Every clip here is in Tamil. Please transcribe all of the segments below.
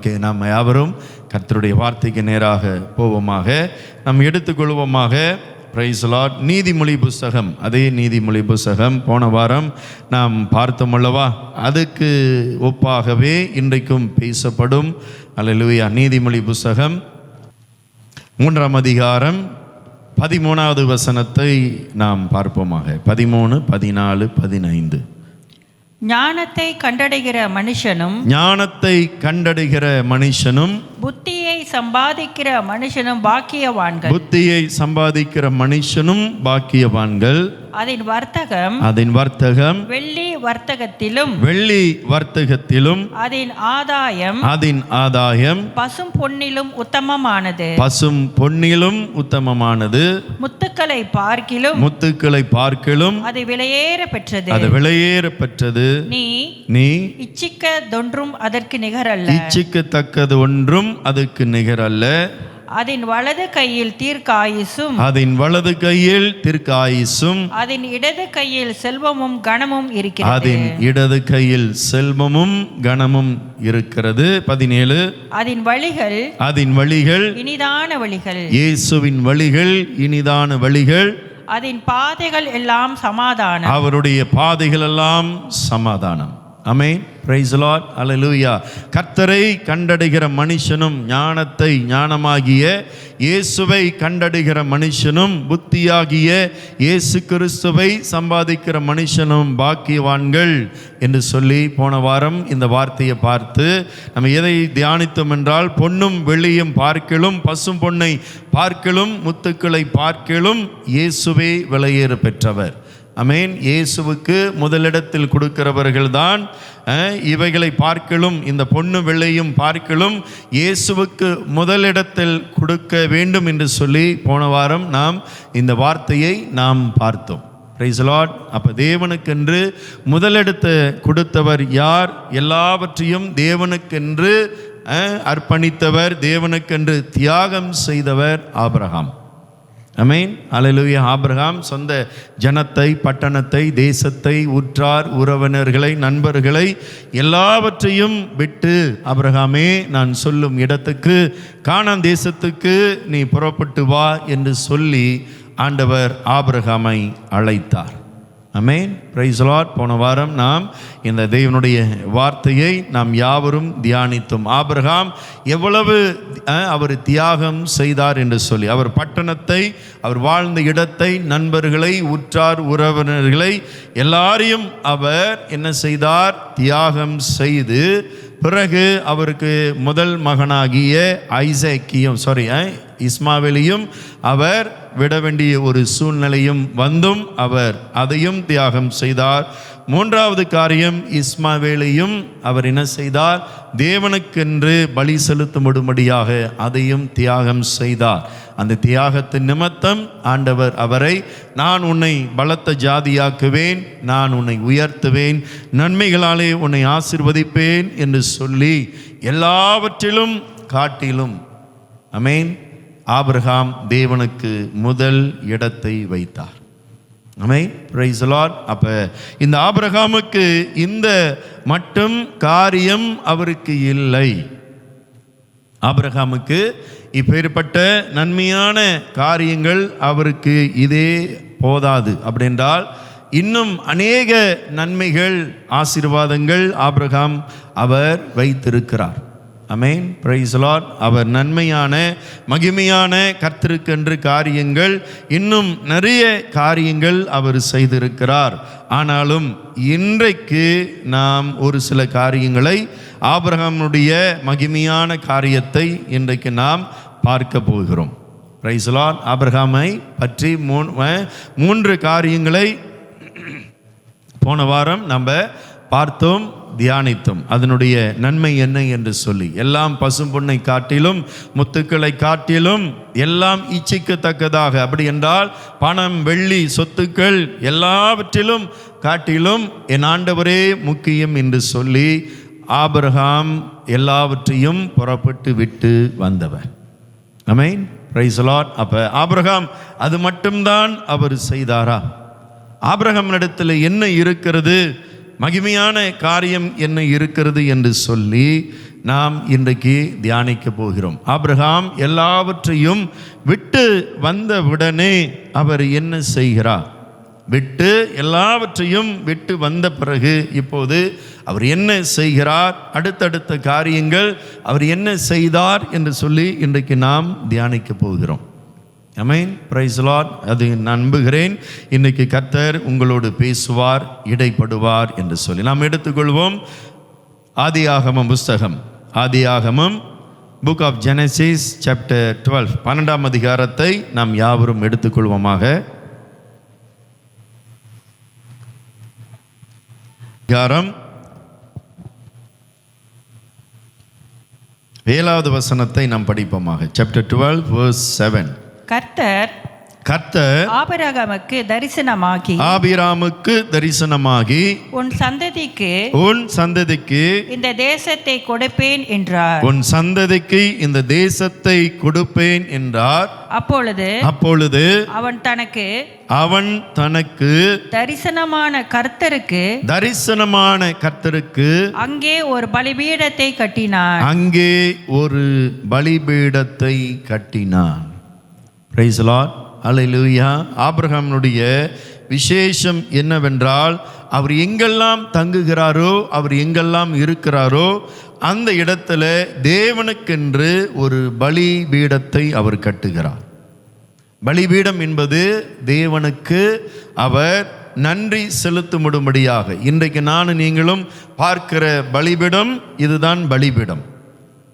ஓகே, நாம் யாவரும் கர்த்தருடைய வார்த்தைக்கு நேராக போவோமாக. நாம் எடுத்துக்கொள்வோமாக. Price Lord. நீதிமொழி புஸ்தகம், அதே நீதிமொழி புஸ்தகம் போன வாரம் நாம் பார்த்தோம் அல்லவா, அதுக்கு ஒப்பாகவே இன்றைக்கும் பேசப்படும். அல்லேலூயா. நீதிமொழி புஸ்தகம் 3ஆம் அதிகாரம் 13வது வசனத்தை நாம் பார்ப்போமாக. 13, 14, 15. ஞானத்தை கண்டடைகிற மனுஷனும் புத்தியை சம்பாதிக்கிற மனுஷனும் பாக்கியவான்கள். அதன் வர்த்தகம் வெள்ளி வர்த்தகத்திலும் அதன் ஆதாயம் பசும் பொன்னிலும் உத்தமமானது. முத்துக்களை பார்க்கிலும் அது விலையேற பெற்றது. நீ இச்சிக்கதொன்றும் அதற்கு நிகரல்ல. இச்சிக்கத்தக்கது ஒன்றும் அதற்கு நிகரல்ல. அதன் வலது கையில் தீர்க்காயுசும் அதன் இடது கையில் செல்வமும் கனமும் இருக்கிறது. 17. அதன் வழிகள் இனிதான வழிகள். இயேசுவின் வழிகள் இனிதான வழிகள். அதன் பாதைகள் எல்லாம் சமாதானம். அவருடைய பாதைகள் எல்லாம் சமாதானம். ஆமென். Praise the lord. அல்லேலூயா. கர்த்தரை கண்டடைகிற மனுஷனும் ஞானமாகிய இயேசுவை கண்டடைகிற மனுஷனும் புத்தியாகிய இயேசு கிறிஸ்துவை சம்பாதிக்கிற மனுஷனும் பாக்கியவான்கள் என்று சொல்லி போன வாரம் இந்த வார்த்தையை பார்த்து நம்ம எதை தியானித்தோம் என்றால், பொன்னும் வெள்ளியும் பார்க்கிலும் பசும் பொன்னை பார்க்கிலும் முத்துக்களை பார்க்கிலும் இயேசுவே விலையேற பெற்றவர். ஆமென். இயேசுவுக்கு முதலிடத்தில் கொடுக்கிறவர்கள் தான் இவைகளை பார்க்கிலும், இந்த பொண்ணு வெள்ளையும் பார்க்கிலும் இயேசுவுக்கு முதலிடத்தில் கொடுக்க வேண்டும் என்று சொல்லி போன வாரம் நாம் இந்த வார்த்தையை நாம் பார்த்தோம். Price the Lord. அப்போ தேவனுக்கென்று முதலிடத்தை கொடுத்தவர் யார்? எல்லாவற்றையும் தேவனுக்கென்று அர்ப்பணித்தவர், தேவனுக்கென்று தியாகம் செய்தவர் ஆபிரகாம். ஆமென். அல்லேலூயா. ஆபிரகாம் சொந்த ஜனத்தை, பட்டணத்தை, தேசத்தை, உற்றார் உறவினர்களை, நண்பர்களை எல்லாவற்றையும் விட்டு, ஆபிரகாமே நான் சொல்லும் இடத்துக்கு, கானான் தேசத்துக்கு நீ புறப்பட்டு வா என்று சொல்லி ஆண்டவர் ஆபிரகாமை அழைத்தார். ஆமென். Praise the lord. போன வாரம் நாம் இந்த தேவனுடைய வார்த்தையை நாம் யாவரும் தியானித்தோம். ஆபிரகாம் எவ்வளவு அவர் தியாகம் செய்தார் என்று சொல்லி, அவர் பட்டணத்தை, அவர் வாழ்ந்த இடத்தை, நண்பர்களை, உற்றார் உறவினர்களை எல்லாரையும் அவர் என்ன செய்தார்? தியாகம் செய்து, பிறகு அவருக்கு முதல் மகனாகிய இஸ்மாவேலையும் அவர் விட வேண்டிய ஒரு சூழ்நிலையும் வந்தும் அவர் அதையும் தியாகம் செய்தார். 3வது காரியம், இஸ்மாவேலையும் அவர் என்ன செய்தார்? தேவனுக்கென்று பலி செலுத்தும்படியாக அதையும் தியாகம் செய்தார். அந்த தியாகத்தின் நிமித்தம் ஆண்டவர் அவரை, நான் உன்னை பலத்த ஜாதியாக்குவேன், நான் உன்னை உயர்த்துவேன், நன்மைகளாலே உன்னை ஆசீர்வதிப்பேன் என்று சொல்லி எல்லாவற்றிலும் காட்டிலும், ஆமென், ஆபிரகாம் தேவனுக்கு முதல் இடத்தை வைத்தார். ஆமென். Praise the lord. அப்ப இந்த ஆபிரகாமுக்கு இந்த மட்டும் காரியம் அவருக்கு இல்லை. ஆபிரகாமுக்கு இப்பேற்பட்ட நன்மையான காரியங்கள் அவருக்கு இதே போதாது. அப்படின்றால் இன்னும் அநேக நன்மைகள், ஆசீர்வாதங்கள் ஆபிரகாம் அவர் வைத்திருக்கிறார். ஆமென். Praise the Lord. அவர் நன்மையான, மகிமையான, கர்த்தருக்கென்று காரியங்கள், இன்னும் நிறைய காரியங்கள் அவர் செய்திருக்கிறார். ஆனாலும் இன்றைக்கு நாம் ஒரு சில காரியங்களை, ஆபிரகாமுடைய மகிமையான காரியத்தை இன்றைக்கு நாம் பார்க்க போகிறோம். Price the Lord. ஆபிரகாமை பற்றி 3 காரியங்களை போன வாரம் நம்ம பார்த்தோம், தியானித்தோம். அதனுடைய நன்மை என்ன என்று சொல்லி, எல்லாம் பசும் பொன்னை காட்டிலும் முத்துக்களை காட்டிலும் எல்லாம் இச்சிக்கத்தக்கதாக, அப்படி என்றால் பணம், வெள்ளி, சொத்துக்கள் எல்லாவற்றிலும் காட்டிலும் என் ஆண்டவரே முக்கியம் என்று சொல்லி ஆபிரகாம் எல்லாவற்றையும் புறப்பட்டு விட்டு வந்தவர். ஆமென். Praise the lord. அப்ப ஆபிரகாம் அது மட்டும்தான் அவர் செய்தாரா? ஆபிரகாமிடத்தில் என்ன இருக்கிறது? மகிமையான காரியம் என்ன இருக்கிறது என்று சொல்லி நாம் இன்றைக்கு தியானிக்க போகிறோம். ஆபிரகாம் எல்லாவற்றையும் விட்டு வந்தவுடனே அவர் என்ன செய்கிறார்? எல்லாவற்றையும் விட்டு வந்த பிறகு இப்போது அவர் என்ன செய்கிறார்? அடுத்தடுத்த காரியங்கள் அவர் என்ன செய்தார் என்று சொல்லி இன்றைக்கு நாம் தியானிக்க போகிறோம். ஆமென், பிரைஸ் தி லார்ட். அது நம்புகிறேன் இன்றைக்கு கர்த்தர் உங்களோடு பேசுவார், இடைப்படுவார் என்று சொல்லி நாம் எடுத்துக்கொள்வோம். ஆதியாகமம் புஸ்தகம், ஆதியாகமம் புக் ஆஃப் ஜெனசிஸ் சாப்டர் 12, 12ஆம் அதிகாரத்தை நாம் யாவரும் எடுத்துக்கொள்வோமாக. அதிகாரம் 7வது வசனத்தை நாம் படிப்போமாக. Chapter 12 verse 7. கர்த்தர் ஆபிரகாமுக்கு தரிசனமாகி உன் சந்ததிக்கு இந்த தேசத்தை கொடுப்பேன் என்றார். உன் சந்ததிக்கு இந்த தேசத்தை கொடுப்பேன் என்றார். அப்பொழுது அவன் தனக்கு தரிசனமான கர்த்தருக்கு அங்கே ஒரு பலிபீடத்தை கட்டினான். பிரைஸ் தி லார்ட், அல்லேலூயா. ஆபிரகாமுடைய விசேஷம் என்னவென்றால், அவர் எங்கெல்லாம் தங்குகிறாரோ, அவர் எங்கெல்லாம் இருக்கிறாரோ அந்த இடத்துல தேவனுக்கென்று ஒரு பலிபீடத்தை அவர் கட்டுகிறார். பலிபீடம் என்பது தேவனுக்கு அவர் நன்றி செலுத்தும்படியாக. இன்றைக்கு நானும் நீங்களும் பார்க்கிற பலிபீடம் இதுதான் பலிபீடம்.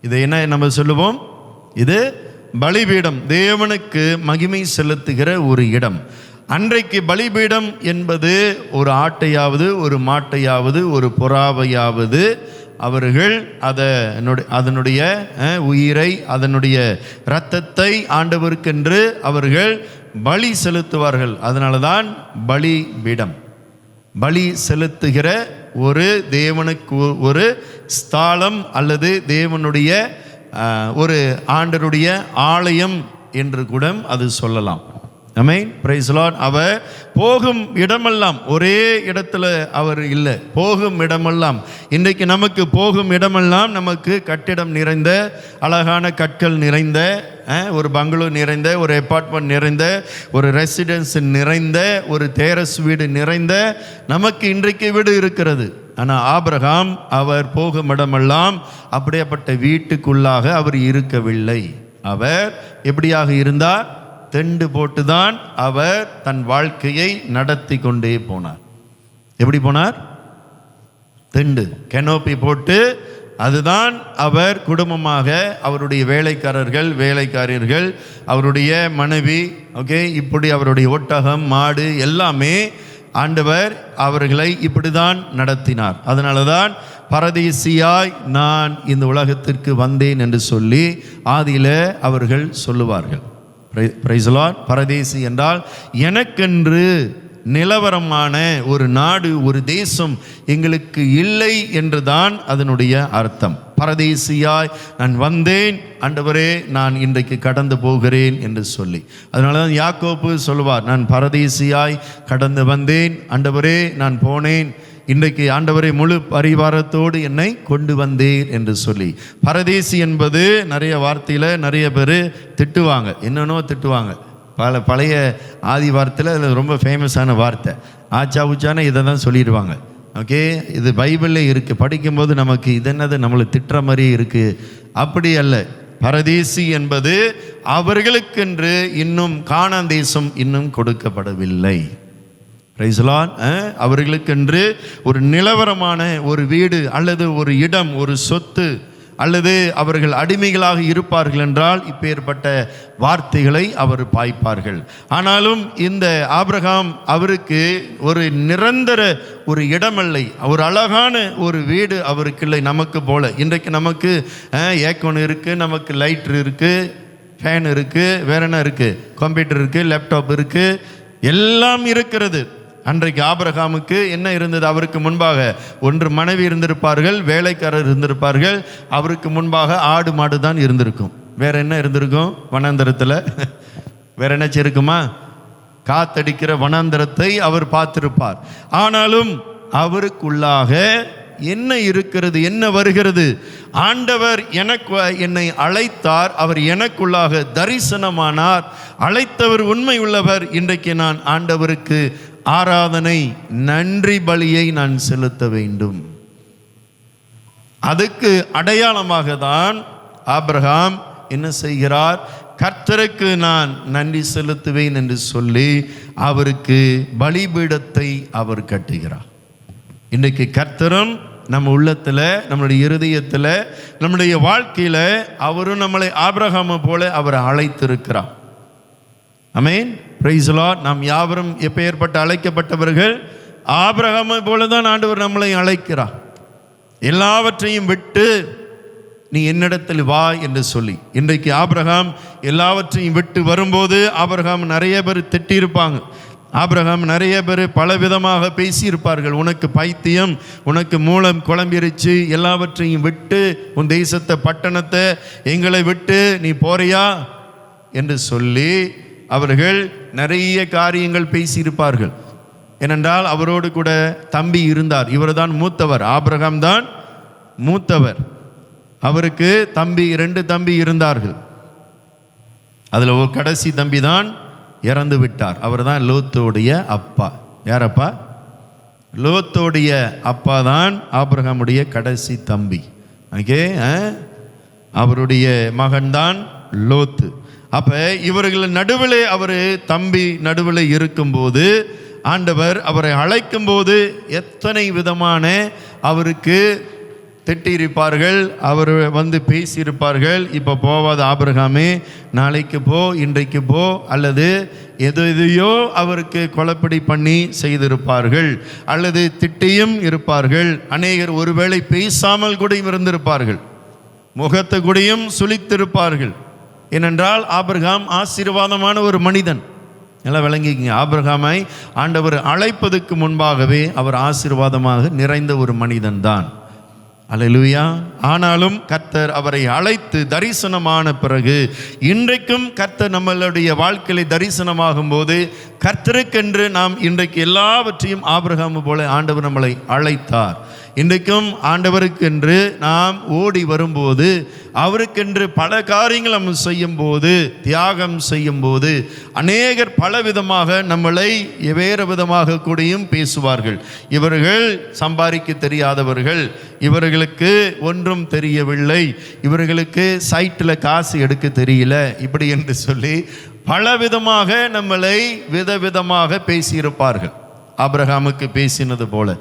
இதை என்ன நம்ம சொல்லுவோம்? இது பலிபீடம், தேவனுக்கு மகிமை செலுத்துகிற ஒரு இடம். அன்றைக்கு பலிபீடம் என்பது ஒரு ஆட்டையாவது ஒரு மாட்டையாவது ஒரு புறாவையாவது அவர்கள் அதனுடைய உயிரை, அதனுடைய இரத்தத்தை ஆண்டவருக்கென்று அவர்கள் பலி செலுத்துவார்கள். அதனால தான் பலிபீடம். பலி செலுத்துகிற ஒரு தேவனுக்கு ஒரு ஸ்தலம் அல்லது தேவனுடைய ஒரு ஆண்டருடைய ஆலயம் என்று கூட அது சொல்லலாம். ஆமென், பிரைஸ் தி லார்ட். அவர் போகும் இடமெல்லாம் ஒரே இடத்துல அவர் இல்லை, போகும் இடமெல்லாம். இன்றைக்கு நமக்கு போகும் இடமெல்லாம் நமக்கு கட்டிடம் நிறைந்த, அழகான கற்கள் நிறைந்த, ஒரு பங்களூ நிறைந்த, ஒரு அபார்ட்மெண்ட் நிறைந்த, ஒரு ரெசிடென்ஸ் நிறைந்த, ஒரு டெரஸ் வீடு நிறைந்த நமக்கு இன்றைக்கு வீடு இருக்கிறது. ஆனால் ஆபிரகாம் அவர் போகும் இடமெல்லாம் அப்படியேப்பட்ட வீட்டுக்குள்ளாக அவர் இருக்கவில்லை. அவர் எப்படியாக இருந்தார்? தெண்டு போட்டுதான் அவர் தன் வாழ்க்கையை நடத்தி கொண்டே போனார். எப்படி போனார்? தெண்டு, கெனோப்பி போட்டு அதுதான் அவர் குடும்பமாக, அவருடைய வேலைக்காரர்கள், அவருடைய மனைவி, ஓகே, இப்படி அவருடைய ஒட்டகம், மாடு எல்லாமே ஆண்டவர் அவர்களை இப்படிதான் நடத்தினார். அதனால தான் பரதேசியாய் நான் இந்த உலகத்திற்கு வந்தேன் என்று சொல்லி ஆதியில் அவர்கள் சொல்லுவார்கள். Price the Lord. பரதேசி என்றால் எனக்கென்று நிலவரமான ஒரு நாடு, ஒரு தேசம் எங்களுக்கு இல்லை என்றுதான் அதனுடைய அர்த்தம். பரதேசியாய் நான் வந்தேன் ஆண்டவரே, நான் இன்றைக்கு கடந்து போகிறேன் என்று சொல்லி. அதனால தான் யாக்கோபு சொல்லுவார், நான் பரதேசியாய் கடந்து வந்தேன் ஆண்டவரே, நான் போனேன், இன்றைக்கு ஆண்டவரை முழு பரிவாரத்தோடு என்னை கொண்டு வந்தேன் என்று சொல்லி. பரதேசி என்பது நிறைய வார்த்தையில் நிறைய பேர் திட்டுவாங்க, என்னென்னோ திட்டுவாங்க. பழைய ஆதி வார்த்தையில் அதில் ரொம்ப ஃபேமஸான வார்த்தை ஆச்சா உச்சான இதை தான் சொல்லிடுவாங்க. ஓகே, இது பைபிளில் இருக்குது. படிக்கும்போது நமக்கு இது என்னது நம்மளை திட்டுற மாதிரி இருக்குது. அப்படி அல்ல. பரதேசி என்பது அவர்களுக்கென்று இன்னும் கானான் தேசம் இன்னும் கொடுக்கப்படவில்லை. Price the Lord. அவர்களுக்கென்று ஒரு நிலவரமான ஒரு வீடு அல்லது ஒரு இடம், ஒரு சொத்து, அல்லது அவர்கள் அடிமைகளாக இருப்பார்கள் என்றால் இப்பேற்பட்ட வார்த்தைகளை அவர் பாய்ப்பார்கள். ஆனாலும் இந்த ஆபிரகாம் அவருக்கு ஒரு நிரந்தர ஒரு இடமில்லை, ஒரு அழகான ஒரு வீடு அவருக்கு இல்லை. நமக்கு போல இன்றைக்கு நமக்கு ஏக்கோன் இருக்குது, நமக்கு லைட் இருக்குது, ஃபேன் இருக்குது, வேற என்ன இருக்குது, கம்ப்யூட்டர் இருக்குது, லேப்டாப் இருக்குது, எல்லாம் இருக்கிறது. அன்றைக்கு ஆபிரகாமுக்கு என்ன இருந்தது? அவருக்கு முன்பாக ஒன்று மனைவி இருந்திருப்பார்கள், வேலைக்காரர் இருந்திருப்பார்கள், அவருக்கு முன்பாக ஆடு மாடு தான் இருந்திருக்கும். வேற என்ன இருந்திருக்கும்? வனாந்தரத்தில் வேற என்ன இருக்குமா? காத்தடிக்கிற வனாந்தரத்தை அவர் பார்த்திருப்பார். ஆனாலும் அவருக்குள்ளாக என்ன இருக்கிறது, என்ன வருகிறது? ஆண்டவர் என்னை அழைத்தார், அவர் எனக்குள்ளாக தரிசனமானார், அழைத்தவர் உண்மை உள்ளவர். இன்றைக்கு நான் ஆண்டவருக்கு ஆராதனை, நன்றி பலியை நான் செலுத்த வேண்டும். அதுக்கு அடையாளமாக தான் ஆபிரகாம் என்ன செய்கிறார்? கர்த்தருக்கு நான் நன்றி செலுத்துவேன் என்று சொல்லி அவருக்கு பலிபீடத்தை அவர் கட்டுகிறார். இன்றைக்கு கர்த்தரும் நம்ம உள்ளத்தில், நம்மளுடைய இருதயத்தில், நம்முடைய வாழ்க்கையில் அவரும் நம்மளை ஆபிரகாமை போல அவரை அழைத்திருக்கிறார். ஆமென், பிரைஸ் தி லார்ட். நாம் யாவரும் எப்பேற்பட்ட அழைக்கப்பட்டவர்கள்? ஆபிரகாமை போல தான் ஆண்டவர் நம்மளை அழைக்கிறார். எல்லாவற்றையும் விட்டு நீ என்னிடத்தில் வா என்று சொல்லி. இன்றைக்கு ஆபிரகாம் எல்லாவற்றையும் விட்டு வரும்போது ஆபிரகாம் நிறைய பேர் திட்டியிருப்பாங்க. ஆபிரகாம் நிறைய பேர் பலவிதமாக பேசியிருப்பார்கள். உனக்கு பைத்தியம், உனக்கு மூலம் குழம்பிருச்சு, எல்லாவற்றையும் விட்டு உன் தேசத்தை, பட்டணத்தை, எங்களை விட்டு நீ போறியா என்று சொல்லி அவர்கள் நிறைய காரியங்கள் பேசியிருப்பார்கள். ஏனென்றால் அவரோடு கூட தம்பி இருந்தார். இவர் தான் மூத்தவர், ஆபிரகாம் தான் மூத்தவர். அவருக்கு தம்பி, 2 தம்பி இருந்தார்கள். அதில் ஒரு கடைசி தம்பி தான் இறந்து விட்டார். அவர் தான் லோத்தோடைய அப்பா. யாரப்பா? லோத்தோடைய அப்பா தான் ஆபிரகாமுடைய கடைசி தம்பி. ஓகே, அவருடைய மகன்தான் லோத்து. அப்ப இவர்கள் நடுவில், அவர் தம்பி நடுவில் இருக்கும்போது ஆண்டவர் அவரை அழைக்கும் போது எத்தனை விதமான அவருக்கு திட்டியிருப்பார்கள், அவர் வந்து பேசியிருப்பார்கள். இப்போ போவாத ஆபிரகாமே, நாளைக்கு போ, இன்றைக்கு போ, அல்லது எதையோ அவருக்கு கொலைப்படி பண்ணி செய்திருப்பார்கள், அல்லது திட்டியும் இருப்பார்கள். அநேகர் ஒருவேளை பேசாமல் கூட இருந்திருப்பார்கள், முகத்தை கூடயும் சுளித்திருப்பார்கள். ஏனென்றால் ஆபிரகாம் ஆசீர்வாதமான ஒரு மனிதன். எல்லாம் விளங்கிக்கங்க, ஆபிரகாமை ஆண்டவர் அழைப்பதற்கு முன்பாகவே அவர் ஆசீர்வாதமாக நிறைந்த ஒரு மனிதன் தான். அல்லேலூயா. ஆனாலும் கர்த்தர் அவரை அழைத்து தரிசனமான பிறகு, இன்றைக்கும் கர்த்தர் நம்மளுடைய வாழ்க்கையில தரிசனமாகும் போது, கர்த்தருக்கென்று நாம் இன்றைக்கு எல்லாவற்றையும் ஆபிரகாம் போல ஆண்டவர் நம்மளை அழைத்தார். இன்றைக்கும் ஆண்டவருக்கென்று நாம் ஓடி வரும்போது, அவருக்கென்று பல காரியங்கள் நம்ம செய்யும் போது, தியாகம் செய்யும் போது, அநேகர் பல விதமாக நம்மளை வேறு விதமாக கூடயும் பேசுவார்கள். இவர்கள் சம்பாதிக்க தெரியாதவர்கள், இவர்களுக்கு ஒன்றும் தெரியவில்லை, இவர்களுக்கு சைட்டில் காசு எடுக்க தெரியல, இப்படி என்று சொல்லி பலவிதமாக நம்மளை விதவிதமாக பேசியிருப்பார்கள், ஆபிரகாமுக்கு பேசினது போல.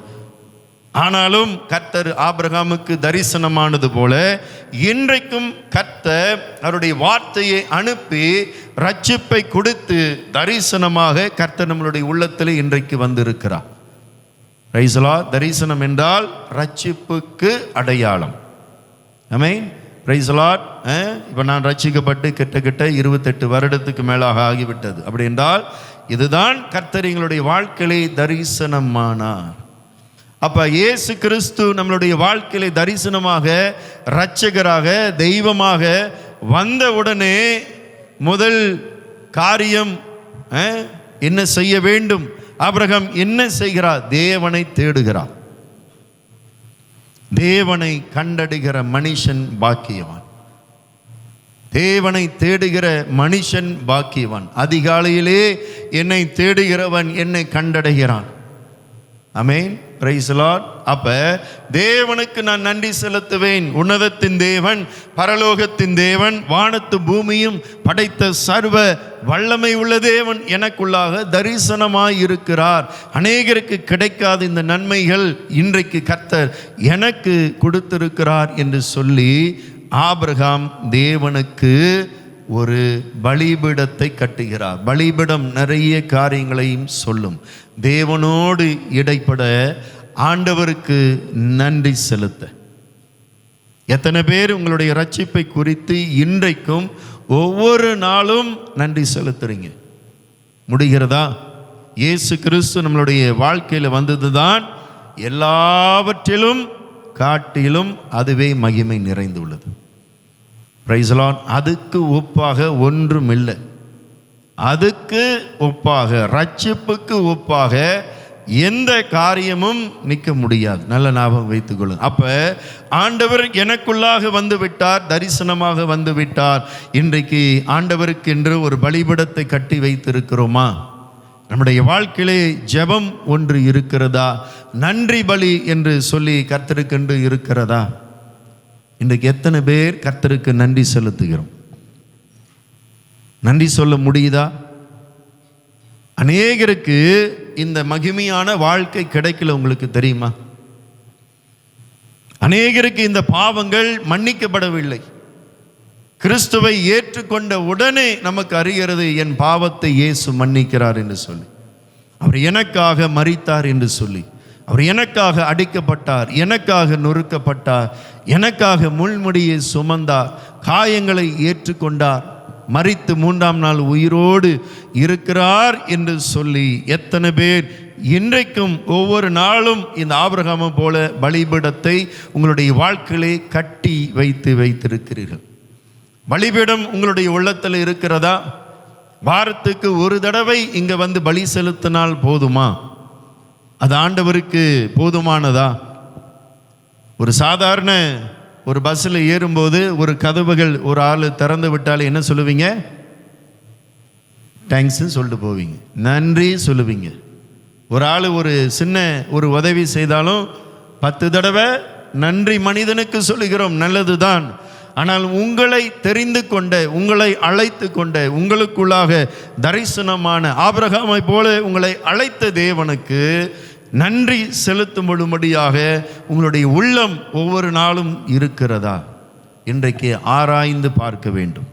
ஆனாலும் கர்த்தர் ஆபிரகாமுக்கு தரிசனமானது போல இன்றைக்கும் கர்த்தர் அவருடைய வார்த்தையை அனுப்பி ரட்சிப்பை கொடுத்து தரிசனமாக கர்த்தர் நம்மளுடைய உள்ளத்தில் இன்றைக்கு வந்திருக்கிறார். Price the Lord. தரிசனம் என்றால் ரட்சிப்புக்கு அடையாளம். ஆமென், பிரைஸ் தி லார்ட். இப்போ நான் ரட்சிக்கப்பட்டு கிட்டத்தட்ட 28 வருடத்துக்கு மேலாக ஆகிவிட்டது. அப்படி என்றால் இதுதான் கர்த்தர் எங்களுடைய வாழ்க்கையிலே தரிசனமானார். அப்ப இயேசு கிறிஸ்து நம்மளுடைய வாழ்க்கையிலே தரிசனமாக, இரட்சகராக, தெய்வமாக வந்த உடனே முதல் காரியம் என்ன செய்ய வேண்டும்? ஆபிரகாம் என்ன செய்கிறார்? தேவனை தேடுகிறார். தேவனை கண்டடைகிற மனுஷன் பாக்கியவான். தேவனை தேடுகிற மனுஷன் பாக்கியவான். அதிகாலையிலே என்னை தேடுகிறவன் என்னை கண்டடைகிறான். ஆமென், பிரைஸ் தி லார்ட். அப்ப தேவனுக்கு நான் நன்றி செலுத்துவேன். உன்னதத்தின் தேவன், பரலோகத்தின் தேவன், வானத்து பூமியும் படைத்த சர்வ வல்லமை உள்ள தேவன் எனக்குள்ளாக தரிசனமாய் இருக்கிறார். அநேகருக்கு கிடைக்காத இந்த நன்மைகள் இன்றைக்கு கர்த்தர் எனக்கு கொடுத்திருக்கிறார் என்று சொல்லி ஆபிரகாம் தேவனுக்கு ஒரு பலிபீடத்தை கட்டுகிறார். பலிபீடம் நிறைய காரியங்களையும் சொல்லும். தேவனோடு இடைப்பட, ஆண்டவருக்கு நன்றி செலுத்த. எத்தனை பேர் உங்களுடைய ரட்சிப்பை குறித்து இன்றைக்கும் ஒவ்வொரு நாளும் நன்றி செலுத்துறீங்க? முடிகிறதா? இயேசு கிறிஸ்து நம்மளுடைய வாழ்க்கையில் வந்தது தான் எல்லாவற்றிலும் காட்டிலும் அதுவே மகிமை நிறைந்துள்ளது. Price the Lord. அதுக்கு ஒப்பாக ஒன்றும் இல்லை. அதுக்கு ஒப்பாக, ரட்சிப்புக்கு ஒப்பாக எந்த காரியமும் நிற்க முடியாது. நல்ல ஞாபகம் வைத்துக்கொள்ளுங்க. அப்ப ஆண்டவர் எனக்குள்ளாக வந்து விட்டார், தரிசனமாக வந்து விட்டார். இன்றைக்கு ஆண்டவருக்கு என்று ஒரு பலிபீடத்தை கட்டி வைத்திருக்கிறோமா? நம்முடைய வாழ்க்கையிலே ஜெபம் ஒன்று இருக்கிறதா? நன்றி பலி என்று சொல்லி கர்த்தருக்கென்று இருக்கிறதா? இன்றைக்கு எத்தனை பேர் கர்த்தருக்கு நன்றி செலுத்துகிறோம்? நன்றி சொல்ல முடியுதா? அநேகருக்கு இந்த மகிமையான வாழ்க்கை கிடைக்கல. உங்களுக்கு தெரியுமா? அநேகருக்கு இந்த பாவங்கள் மன்னிக்கப்படவில்லை. கிறிஸ்துவை ஏற்றுக்கொண்ட உடனே நமக்கு அறிகிறது, என் பாவத்தை இயேசு மன்னிக்கிறார் என்று சொல்லி, அவர் எனக்காக மரித்தார் என்று சொல்லி, அவர் எனக்காக அடிக்கப்பட்டார், எனக்காக நொறுக்கப்பட்டார், எனக்காக முள்முடியை சுமந்தார், காயங்களை ஏற்றுக்கொண்டார், மரித்து 3ஆம் நாள் உயிரோடு இருக்கிறார் என்று சொல்லி எத்தனை பேர் இன்றைக்கும் ஒவ்வொரு நாளும் இந்த ஆபிரகாமை போல பலிபீடத்தை உங்களுடைய வாழ்க்கையிலே கட்டி வைத்திருக்கிறீர்கள்? பலிபீடம் உங்களுடைய உள்ளத்தில் இருக்கிறதா? வாரத்துக்கு ஒரு தடவை இங்கே வந்து பலி செலுத்தினால் போதுமா? அது ஆண்டவருக்கு போதுமானதா? ஒரு சாதாரண ஒரு பஸ்ஸில் ஏறும்போது ஒரு கதவுகள் ஒரு ஆள் திறந்து விட்டாலே என்ன சொல்லுவீங்க? தேங்க்ஸ் சொல்லிட்டு போவீங்க, நன்றி சொல்லுவீங்க. ஒரு ஆள் ஒரு சின்ன ஒரு உதவி செய்தாலும் 10 தடவை நன்றி மனிதனுக்கு சொல்லுகிறோம், நல்லதுதான். ஆனால் உங்களை தெரிந்து கொண்ட, உங்களை அழைத்து கொண்ட, உங்களுக்குள்ளாக தரிசனமான ஆபிரகாமை போல உங்களை அழைத்த தேவனுக்கு நன்றி செலுத்தும்படியாக உங்களுடைய உள்ளம் ஒவ்வொரு நாளும் இருக்கிறதா? இன்றைக்கு ஆராய்ந்து பார்க்க வேண்டும்.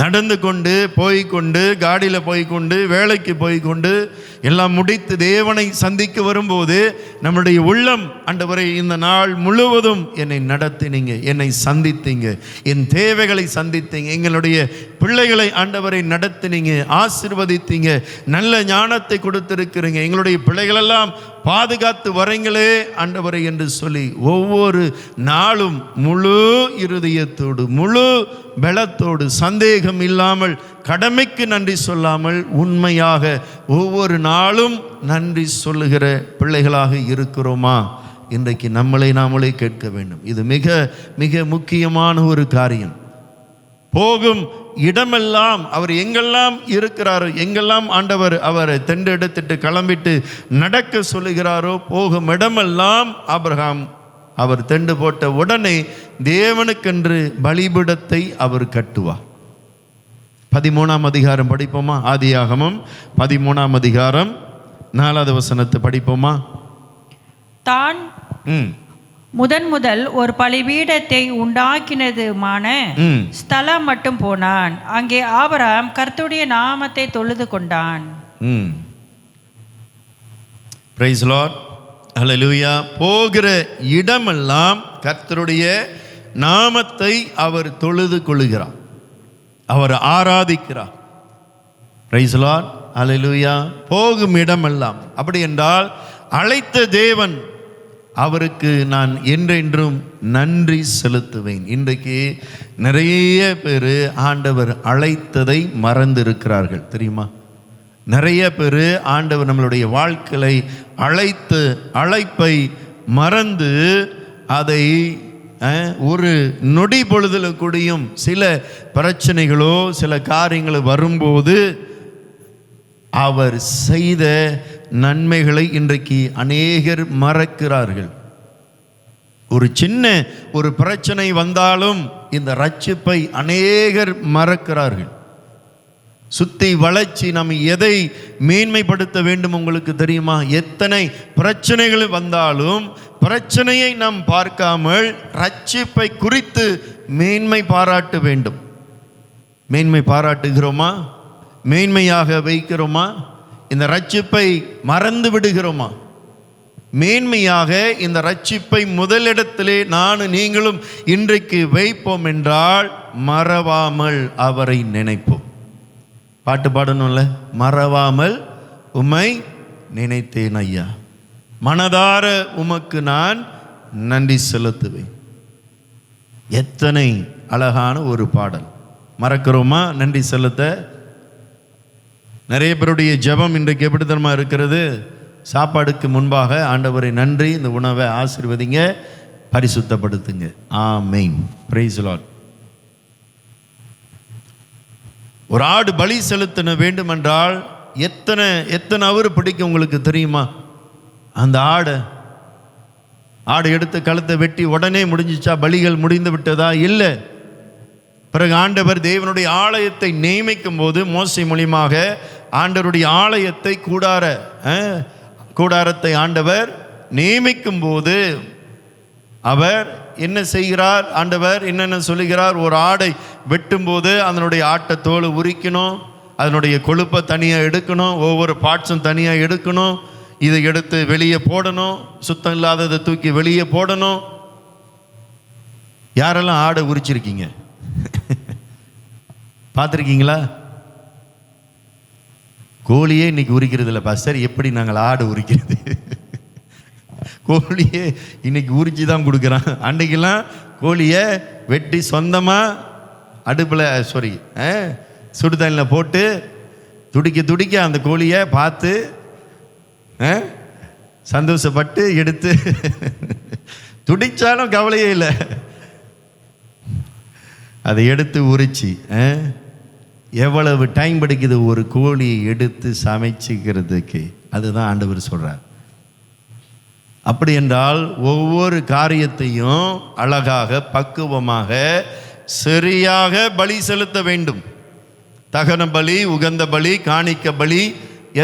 நடந்து கொண்டு போய்கொண்டு, காடியில் போய்கொண்டு, வேலைக்கு போய்கொண்டு எல்லாம் முடித்து தேவனை சந்திக்க வரும்போது நம்முடைய உள்ளம், ஆண்டவரே இந்த நாள் முழுவதும் என்னை நடத்தினீங்க, என்னை சந்தித்தீங்க, என் தேவைகளை சந்தித்தீங்க, எங்களுடைய பிள்ளைகளை ஆண்டவரை நடத்தினீங்க, ஆசீர்வதித்தீங்க, நல்ல ஞானத்தை கொடுத்திருக்கிறீங்க, எங்களுடைய பிள்ளைகளெல்லாம் பாதுகாத்து வரீங்களே ஆண்டவரை என்று சொல்லி ஒவ்வொரு நாளும் முழு இருதயத்தோடு, முழு பலத்தோடு, சந்தேகம் இல்லாமல், கடமைக்கு நன்றி சொல்லாமல் உண்மையாக ஒவ்வொரு நாளும் நன்றி சொல்லுகிற பிள்ளைகளாக இருக்கிறோமா? இன்றைக்கு நம்மளை நாமளே கேட்க வேண்டும். இது மிக மிக முக்கியமான ஒரு காரியம். போகும் இடமெல்லாம் அவர் எங்கெல்லாம் இருக்கிறாரோ, எங்கெல்லாம் ஆண்டவர் அவரை தெண்டெடுத்துட்டு கிளம்பிட்டு நடக்க சொல்லுகிறாரோ, போகும் இடமெல்லாம் ஆபிரகாம் அவர் தெண்டு போட்ட உடனே தேவனுக்கென்று பலிபீடத்தை அவர் கட்டுவார். 13ஆம் அதிகாரம் படிப்போமா? ஆதியாகமம் 13ஆம் அதிகாரம் 4வது வசனத்தை படிப்போமா? தான் முதல் ஒரு பலிபீடத்தை உண்டாக்கினதுமான ஸ்தலம் மட்டும் போனான். அங்கே ஆபிரகாம் கர்த்தருடைய நாமத்தை தொழுது கொண்டான். பிரைஸ் லார்ட், ஹல்லேலூயா. போகிற இடமெல்லாம் கர்த்தருடைய நாமத்தை அவர் தொழுது கொள்ளுகிறார், அவர் ஆராதிக்கிறார். பிரைஸ் லார்ட், ஹல்லேலூயா. போகும் இடமெல்லாம். அப்படி என்றால் அழைத்த தேவன், அவருக்கு நான் என்றென்றும் நன்றி செலுத்துவேன். இன்றைக்கு நிறைய பேர் ஆண்டவர் அழைத்ததை மறந்து இருக்கிறார்கள், தெரியுமா? நிறைய பேர் ஆண்டவர் நம்மளுடைய வாழ்க்கையை அழைப்பை மறந்து அதை ஒரு நொடி பொழுதுல கூடியும் சில பிரச்சனைகளோ சில காரியங்களோ வரும்போது அவர் செய்த நன்மைகளை இன்றைக்கு அநேகர் மறக்கிறார்கள். ஒரு சின்ன ஒரு பிரச்சனை வந்தாலும் இந்த ரட்சிப்பை அநேகர் மறக்கிறார்கள். சுத்தி வளைச்சி நம்ம எதை மேன்மைப்படுத்த வேண்டும் உங்களுக்கு தெரியுமா? எத்தனை பிரச்சனைகள் வந்தாலும் பிரச்சனையை நாம் பார்க்காமல் ரட்சிப்பை குறித்து மேன்மை பாராட்ட வேண்டும். மேன்மை பாராட்டுகிறோமா? மேன்மையாக வைக்கிறோமா? இந்த ரட்சிப்பை மறந்து விடுகிறோமா? மேன்மையாக இந்த ரட்சிப்பை முதலிடத்திலே நானும் நீங்களும் இன்றைக்கு வைப்போம் என்றால் மறவாமல் அவரை நினைப்போம். பாட்டு பாடணும்ல, மறவாமல் உம்மை நினைத்தேன் ஐயா, மனதார உமக்கு நான் நன்றி செலுத்துவேன். எத்தனை அழகான ஒரு பாடல். மறக்கிறோமா நன்றி செலுத்த? நிறைய பேருடைய ஜெபம் இன்றைக்கு எப்படி தெரியுமா இருக்கிறது? சாப்பாடுக்கு முன்பாக ஆண்டவரை நன்றி, இந்த உணவை ஆசீர்வதிங்க, பரிசுத்தப்படுத்துங்க. ஆமென். Praise the Lord. ஒரு ஆடு பலி செலுத்தின வேண்டுமென்றால் எத்தனை அவர் பிடிக்கும் உங்களுக்கு தெரியுமா? அந்த ஆடை எடுத்து கழுத்தை வெட்டி உடனே முடிஞ்சிச்சா? பலிகள் முடிந்து விட்டதா? இல்லை. பிறகு ஆண்டவர் தேவனுடைய ஆலயத்தை நியமிக்கும் போது மோசே மூலமாக ஆண்டவருடைய ஆலயத்தை கூடாரத்தை ஆண்டவர் நியமிக்கும் போது அவர் என்ன செய்கிறார்? ஆண்டவர் என்னென்ன சொல்லுகிறார்? ஒரு ஆடை வெட்டும்போது அதனுடைய ஆட்டத்தோலை உரிக்கணும், அதனுடைய கொழுப்பை தனியாக எடுக்கணும், ஒவ்வொரு பார்ட்ஸும் தனியாக எடுக்கணும், இதை எடுத்து வெளியே போடணும், சுத்தம் இல்லாததை தூக்கி வெளியே போடணும். யாரெல்லாம் ஆடை உரிச்சிருக்கீங்க? பார்த்துருக்கீங்களா? கோழியே இன்னைக்கு உரிக்கிறது இல்லை பாஸ்டர். எப்படி நாங்கள் ஆடு உரிக்கிறது? கோழியே இன்னைக்கு உரிச்சு தான் கொடுக்குறான். அன்றைக்கெல்லாம் கோழியை வெட்டி சொந்தமாக அடுப்பில் சுடுதண்ணில் போட்டு துடிக்க அந்த கோழியை பார்த்து சந்தோஷப்பட்டு எடுத்து துடிச்சாலும் கவலையே இல்லை, அதை எடுத்து உரிச்சு. எவ்வளவு டைம் பிடிக்குது ஒரு கோழியை எடுத்து சமைச்சிக்கிறதுக்கு? அதுதான் ஆண்டவர் சொல்றார். அப்படி என்றால் ஒவ்வொரு காரியத்தையும் அழகாக பக்குவமாக சரியாக பலி செலுத்த வேண்டும். தகன பலி, உகந்த பலி, காணிக்க பலி,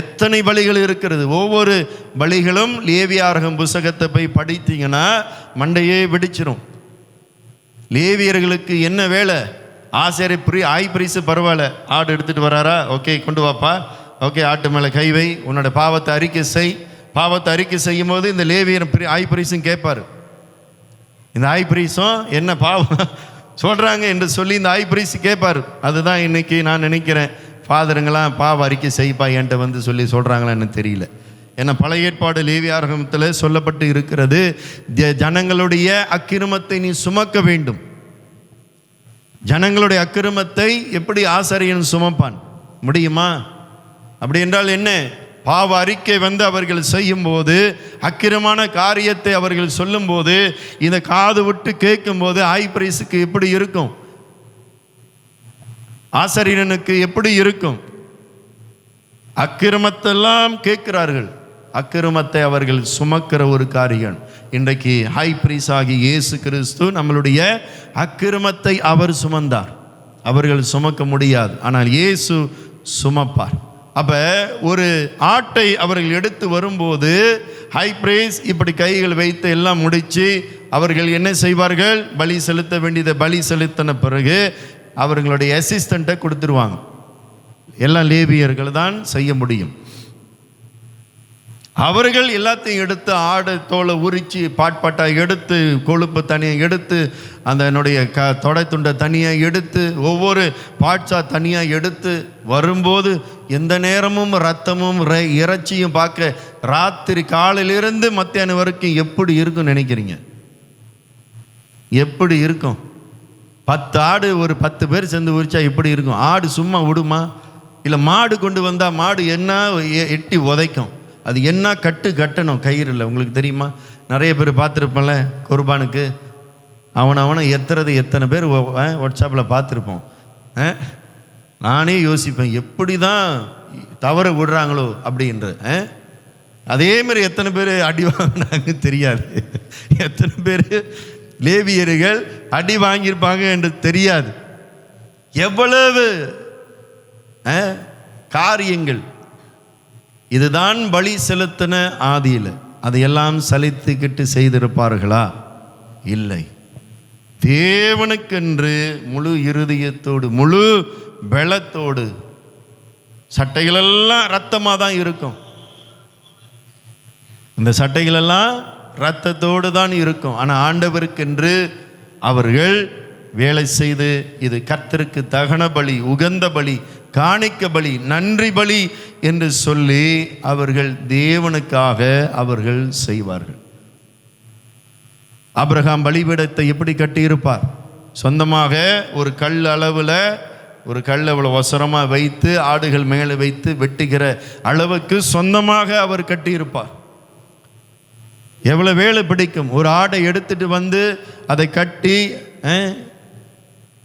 எத்தனை பலிகள் இருக்கிறது. ஒவ்வொரு பலிகளும் லேவியராகம புத்தகத்தை போய் படித்தீங்கன்னா மண்டையே வெடிச்சிரும். லேவியர்களுக்கு என்ன வேலை? ஆய் பிரிசு பரவாயில்ல, ஆடு எடுத்துட்டு வராரா, ஓகே கொண்டு வாப்பா, ஓகே ஆட்டு மேலே கை வை, உன்னோட பாவத்தை அறிக்கை செய். பாவத்தை அறிக்கை செய்யும் போது இந்த லேவியர் ஆய் பிரிசும் கேட்பார். இந்த ஆய் பிரிசும் என்ன பாவம் சொல்கிறாங்க என்று சொல்லி இந்த ஆய் பிரிசு கேட்பார். அதுதான் இன்னைக்கு நான் நினைக்கிறேன், ஃபாதருங்களாம் பாவ அறிக்கை செய்ப்பா என்கிட்ட வந்து சொல்லி சொல்கிறாங்களான்னு தெரியல. ஏன்னா பழைய ஏற்பாடு லேவியராகமத்தில் சொல்லப்பட்டு இருக்கிறது, ஜனங்களுடைய அக்கிரமத்தை நீ சுமக்க வேண்டும். ஜனங்களுடைய அக்கிரமத்தை எப்படி ஆசாரியன் சுமப்பான்? முடியுமா? அப்படி என்றால் என்ன? பாவ அறிக்கை அவர்கள் செய்யும் போது, அக்கிரமான காரியத்தை அவர்கள் சொல்லும் போது, இந்த காது விட்டு கேட்கும் போது ஆய் பிரைஸுக்கு எப்படி இருக்கும்? ஆசாரியனுக்கு எப்படி இருக்கும்? அக்கிரமத்தெல்லாம் கேட்கிறார்கள், அக்கிரமத்தை அவர்கள் சுமக்கிற ஒரு காரியம். இன்றைக்கு ஹை பிரைஸ் ஆகி இயேசு கிறிஸ்து நம்மளுடைய அக்கிரமத்தை அவர் சுமந்தார். அவர்கள் சுமக்க முடியாது, ஆனால் இயேசு சுமப்பார். அப்போ ஒரு ஆட்டை அவர்கள் எடுத்து வரும்போது ஹை பிரைஸ் இப்படி கைகள் வைத்து எல்லாம் முடித்து அவர்கள் என்ன செய்வார்கள்? பலி செலுத்த வேண்டியதை பலி செலுத்தின பிறகு அவர்களுடைய அசிஸ்டண்ட்டை கொடுத்துருவாங்க. எல்லாம் லேவியர்கள் தான் செய்ய முடியும். அவர்கள் எல்லாத்தையும் எடுத்து ஆடு தோலை உரித்து பாட்பாட்டாக எடுத்து, கொழுப்பு தனியாக எடுத்து, அந்த என்னுடைய தொடை துண்டை தனியாக எடுத்து, ஒவ்வொரு பாட்ஸாக தனியாக எடுத்து வரும்போது எந்த நேரமும் ரத்தமும் இறைச்சியும் பார்க்க ராத்திரி காலையிலிருந்து மத்தியானம் வரைக்கும் எப்படி இருக்கும் நினைக்கிறீங்க? எப்படி இருக்கும்? 10 ஆடு ஒரு 10 பேர் சேர்ந்து உரிச்சா எப்படி இருக்கும்? ஆடு சும்மா விடுமா? இல்லை மாடு கொண்டு வந்தால் மாடு என்ன எட்டி உதைக்கும், அது என்ன கட்டணும் கயிறில். உங்களுக்கு தெரியுமா? நிறைய பேர் பார்த்துருப்போம்ல குர்பானுக்கு, அவனை எத்தனை பேர் வாட்ஸ்அப்பில் பார்த்துருப்போம். நானே யோசிப்பேன், எப்படி தான் தவற விடுறாங்களோ அப்படின்ற. அதேமாதிரி எத்தனை பேர் அடி வாங்கினாங்க தெரியாது, எத்தனை பேர் லேவியர்கள் அடி வாங்கியிருப்பாங்க என்று தெரியாது. எவ்வளவு காரியங்கள். இதுதான் பலி செலுத்தின ஆதியில். அதையெல்லாம் சலித்துக்கிட்டு செய்திருப்பார்களா? இல்லை. தேவனுக்கென்று முழு இருதயத்தோடு முழு பலத்தோடு. சட்டைகளெல்லாம் ரத்தமாக தான் இருக்கும், இந்த சட்டைகளெல்லாம் இரத்தத்தோடு தான் இருக்கும். ஆனால் ஆண்டவருக்கென்று அவர்கள் வேலை செய்து, இது கர்த்தருக்கு தகன பலி, உகந்த பலி, காணிக்க பலி, நன்றி பலி என்று சொல்லி அவர்கள் தேவனுக்காக அவர்கள் செய்வார்கள். ஆபிரகாம் பலிபீடத்தை எப்படி கட்டியிருப்பார்? சொந்தமாக ஒரு கல் அளவில் ஒரு கல் அவ்வளோ ஒசரமாக வைத்து ஆடுகள் மேலே வைத்து வெட்டுகிற அளவுக்கு சொந்தமாக அவர் கட்டியிருப்பார். எவ்வளோ வேலை பிடிக்கும். ஒரு ஆடை எடுத்துட்டு வந்து அதை கட்டி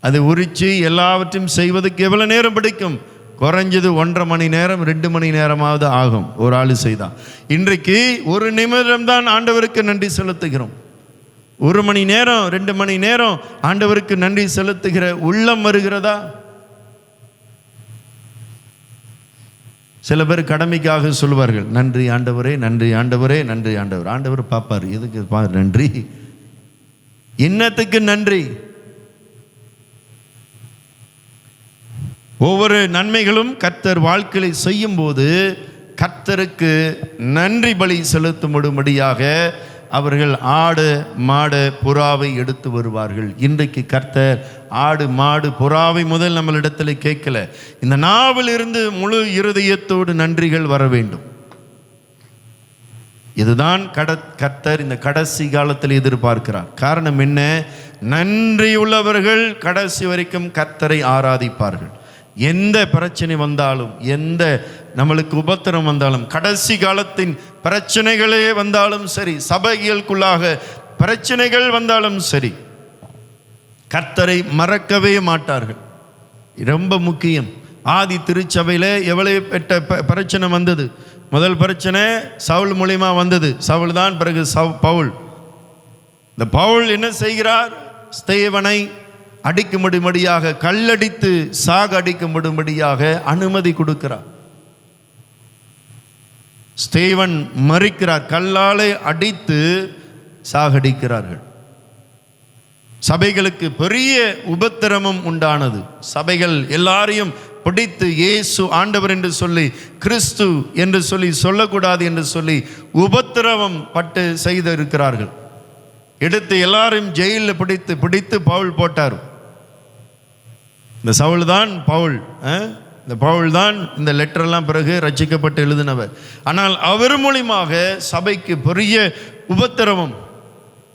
அதை உரித்து எல்லாவற்றையும் செய்வதற்கு எவ்வளோ நேரம் பிடிக்கும்? குறைஞ்சது 1.5 மணி நேரம் 2 மணி நேரமாவது ஆகும் ஒரு ஆள் செய்தான். இன்றைக்கு 1 நிமிடம் தான் ஆண்டவருக்கு நன்றி செலுத்துகிறோம். 1 மணி நேரம் 2 மணி நேரம் ஆண்டவருக்கு நன்றி செலுத்துகிற உள்ளம் வருகிறதா? சில பேர் கடமைக்காக சொல்வார்கள், நன்றி ஆண்டவரே, நன்றி ஆண்டவரே, நன்றி ஆண்டவர். ஆண்டவர் பார்ப்பார், எதுக்கு நன்றி, என்னத்துக்கு நன்றி? ஒவ்வொரு நன்மைகளும் கர்த்தர் வாழ்க்கையை செய்யும் போது கர்த்தருக்கு நன்றி பலி செலுத்தும்படியாக அவர்கள் ஆடு மாடு புறாவை எடுத்து வருவார்கள். இன்றைக்கு கர்த்தர் ஆடு மாடு புறாவை முதல் நம்மளிடத்தில் கேட்கல. இந்த நாவில் இருந்து முழு இருதயத்தோடு நன்றிகள் வர வேண்டும். இதுதான் கர்த்தர் இந்த கடைசி காலத்தில் எதிர்பார்க்கிறார். காரணம் என்ன? நன்றியுள்ளவர்கள் கடைசி வரைக்கும் கர்த்தரை ஆராதிப்பார்கள். எந்த பிரச்சனை வந்தாலும், எந்த நம்மளுக்கு உபத்திரம் வந்தாலும், கடைசி காலத்தின் பிரச்சனைகளே வந்தாலும் சரி, சபைகளுக்குள்ளாக பிரச்சனைகள் வந்தாலும் சரி, கர்த்தரை மறக்கவே மாட்டார்கள். ரொம்ப முக்கியம். ஆதி திருச்சபையில் எவ்வளவு பெற்ற பிரச்சனை வந்தது. முதல் பிரச்சனை சவுல் மூலியமா வந்தது. சவுல் தான், பிறகு பவுல். இந்த பவுல் என்ன செய்கிறார்? ஸ்தேவனை அடிக்கும்படியாக, கல்லடித்து சாக அடிக்கும்படியாக அனுமதி கொடுக்கிறார். ஸ்தேவன் மரிக்கிறார். கல்லாலே அடித்து சாகடிக்கிறார்கள். சபைகளுக்கு பெரிய உபத்திரமும் உண்டானது. சபைகள் எல்லாரையும் பிடித்து இயேசு ஆண்டவர் என்று சொல்லி, கிறிஸ்து என்று சொல்லி சொல்லக்கூடாது என்று சொல்லி உபத்திரவம் பட்டு செய்திருக்கிறார்கள். எடுத்து எல்லாரையும் ஜெயிலில் பிடித்து பவுல் போட்டார். இந்த சவுல் தான் பவுல். இந்த பவுல் தான் இந்த லெட்டரெல்லாம் பிறகு ரட்சிக்கப்பட்டு எழுதினவர். ஆனால் அவர் மூலியமாக சபைக்கு பெரிய உபத்திரவம்.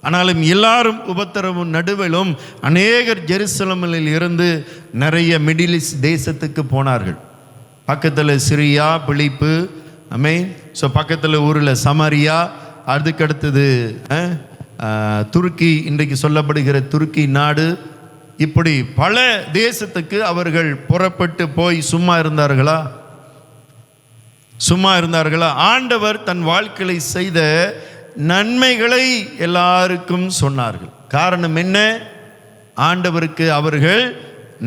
ஆனாலும் எல்லாரும் உபத்திரவும் நடுவிலும் அநேகர் ஜெருசலேமில் இருந்து நிறைய மிடில் ஈஸ்ட் தேசத்துக்கு போனார்கள். பக்கத்தில் சிரியா, பிலிப்பு, ஸோ பக்கத்தில் ஊரில் சமாரியா, அதுக்கடுத்தது துருக்கி, இன்றைக்கு சொல்லப்படுகிற துருக்கி நாடு. இப்படி பல தேசத்துக்கு அவர்கள் புறப்பட்டு போய் சும்மா இருந்தார்களா? ஆண்டவர் தன் வாழ்க்கையை செய்த நன்மைகளை எல்லாருக்கும் சொன்னார்கள். காரணம் என்ன? ஆண்டவருக்கு அவர்கள்